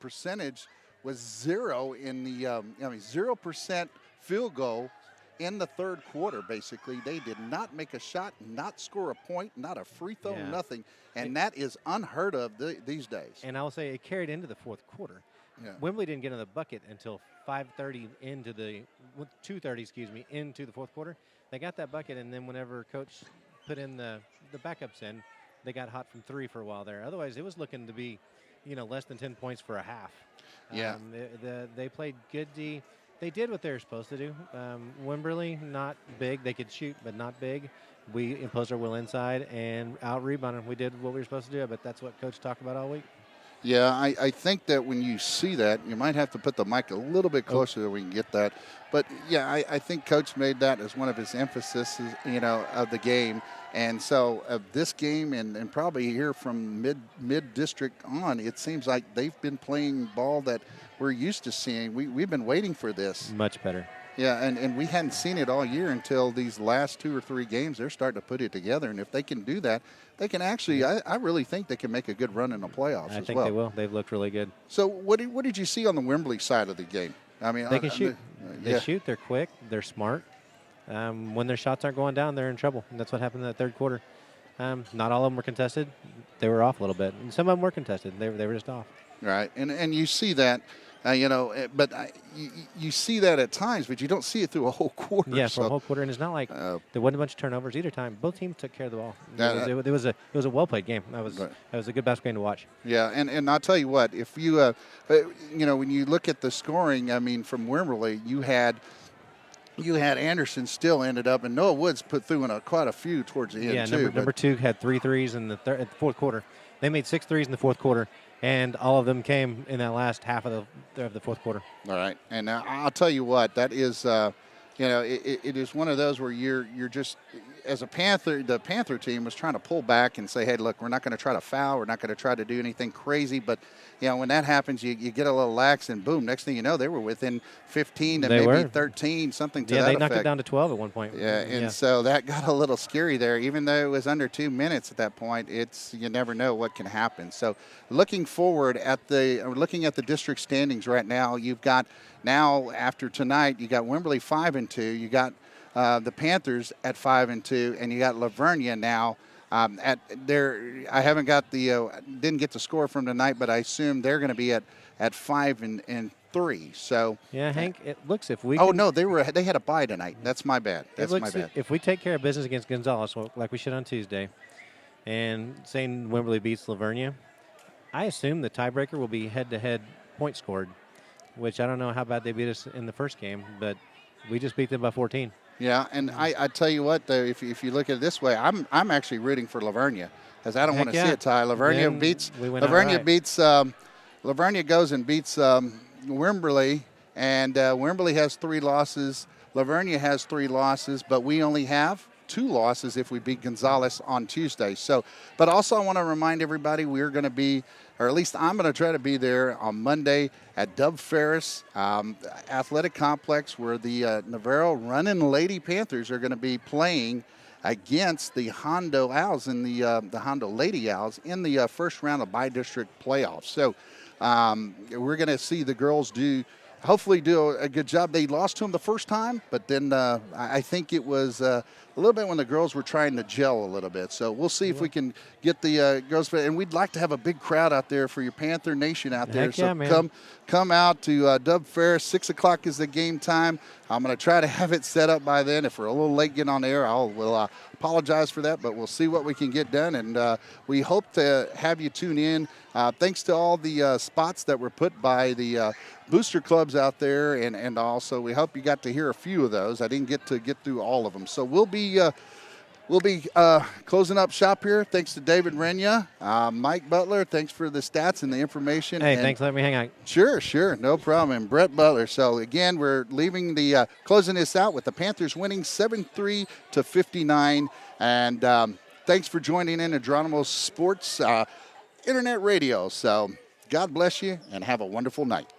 percentage was 0 in the, 0% field goal in the third quarter, basically. They did not make a shot, not score a point, not a free throw, nothing. And that is unheard of these days. And I will say it carried into the fourth quarter. Yeah. Wimberley didn't get in the bucket until 2:30 into the fourth quarter. They got that bucket, and then whenever Coach put in the backups in, they got hot from 3 for a while there. Otherwise, it was looking to be, less than 10 points for a half. Yeah. They played good D. They did what they were supposed to do. Wimberley, not big. They could shoot, but not big. We imposed our will inside and out-rebounded. We did what we were supposed to do, but that's what Coach talked about all week. Yeah, I think that when you see that, you might have to put the mic a little bit closer so we can get that. But, yeah, I think Coach made that as one of his emphasis, of the game. And so this game and probably here from mid-district on, it seems like they've been playing ball that we're used to seeing. We've been waiting for this. Much better. Yeah, and we hadn't seen it all year until these last 2 or 3 games. They're starting to put it together, and if they can do that, they can actually. I really think they can make a good run in the playoffs as well. I think they will. They've looked really good. So what did you see on the Wimberley side of the game? I mean, they can shoot. They shoot. They're quick. They're smart. When their shots aren't going down, they're in trouble. And that's what happened in the third quarter. Not all of them were contested. They were off a little bit. And some of them were contested. They were just off. Right, and you see that. But you see that at times, but you don't see it through a whole quarter. Yeah, for a whole quarter, and it's not like there wasn't a bunch of turnovers either time. Both teams took care of the ball. It was a well played game. That was a good basketball game to watch. Yeah, and I'll tell you what, if you when you look at the scoring, I mean, from Wimberley, you had Anderson still ended up, and Noah Woods put through quite a few towards the end too. Number 2 had 3 threes in the fourth quarter. They made 6 threes in the fourth quarter. And all of them came in that last half of the fourth quarter. All right, and I'll tell you what, that is, it is one of those where you're just, as a Panther, the Panther team was trying to pull back and say, hey, look, we're not going to try to foul, we're not going to try to do anything crazy, but when that happens, you get a little lax, and boom, next thing you know, they were within 15 to maybe 13, something to that effect. Yeah, they knocked it down to 12 at one point. Yeah, and so that got a little scary there. Even though it was under 2 minutes at that point, you never know what can happen. So looking forward looking at the district standings right now, you've got now after tonight, you got Wimberley 5-2, you got the Panthers at 5-2, and you got Lavernia now. I haven't got didn't get the score from tonight, but I assume they're going to be at 5-3. So yeah, Hank, it looks if we. Oh no, they had a bye tonight. That's my bad. That's my bad. If we take care of business against Gonzales like we should on Tuesday, and saying Wimberley beats Lavernia, I assume the tiebreaker will be head-to-head points scored, which I don't know how bad they beat us in the first game, but we just beat them by 14. Yeah, and I tell you what, though, if you look at it this way, I'm actually rooting for Lavernia, because I don't want to see a tie. Lavernia goes and beats Wimberley, and Wimberley has 3 losses. Lavernia has 3 losses, but we only have 2 losses if we beat Gonzales on Tuesday. So, but also I want to remind everybody we're going to be, or at least I'm going to try to be there on Monday at Dub Ferris Athletic Complex, where the Navarro Running Lady Panthers are going to be playing against the Hondo Owls and the Hondo Lady Owls in the first round of bi-district playoffs. So we're going to see the girls hopefully do a good job. They lost to them the first time, but then I think it was a little bit when the girls were trying to gel a little bit. So we'll see if we can get the girls. And we'd like to have a big crowd out there for your Panther Nation out there. Heck yeah, so man. Come out to Dub Ferris. 6 o'clock is the game time. I'm going to try to have it set up by then. If we're a little late getting on the air, we'll apologize for that, but we'll see what we can get done. And we hope to have you tune in. Thanks to all the spots that were put by the booster clubs out there, and also we hope you got to hear a few of those. I didn't get to get through all of them. So we'll be We'll be closing up shop here. Thanks to David Renya. Mike Butler, thanks for the stats and the information. Hey, and thanks for letting me hang out. Sure, no problem. And Brett Butler. So, again, we're leaving the closing this out with the Panthers winning 7-3 to 59. And thanks for joining in at Geronimo Sports Internet Radio. So, God bless you and have a wonderful night.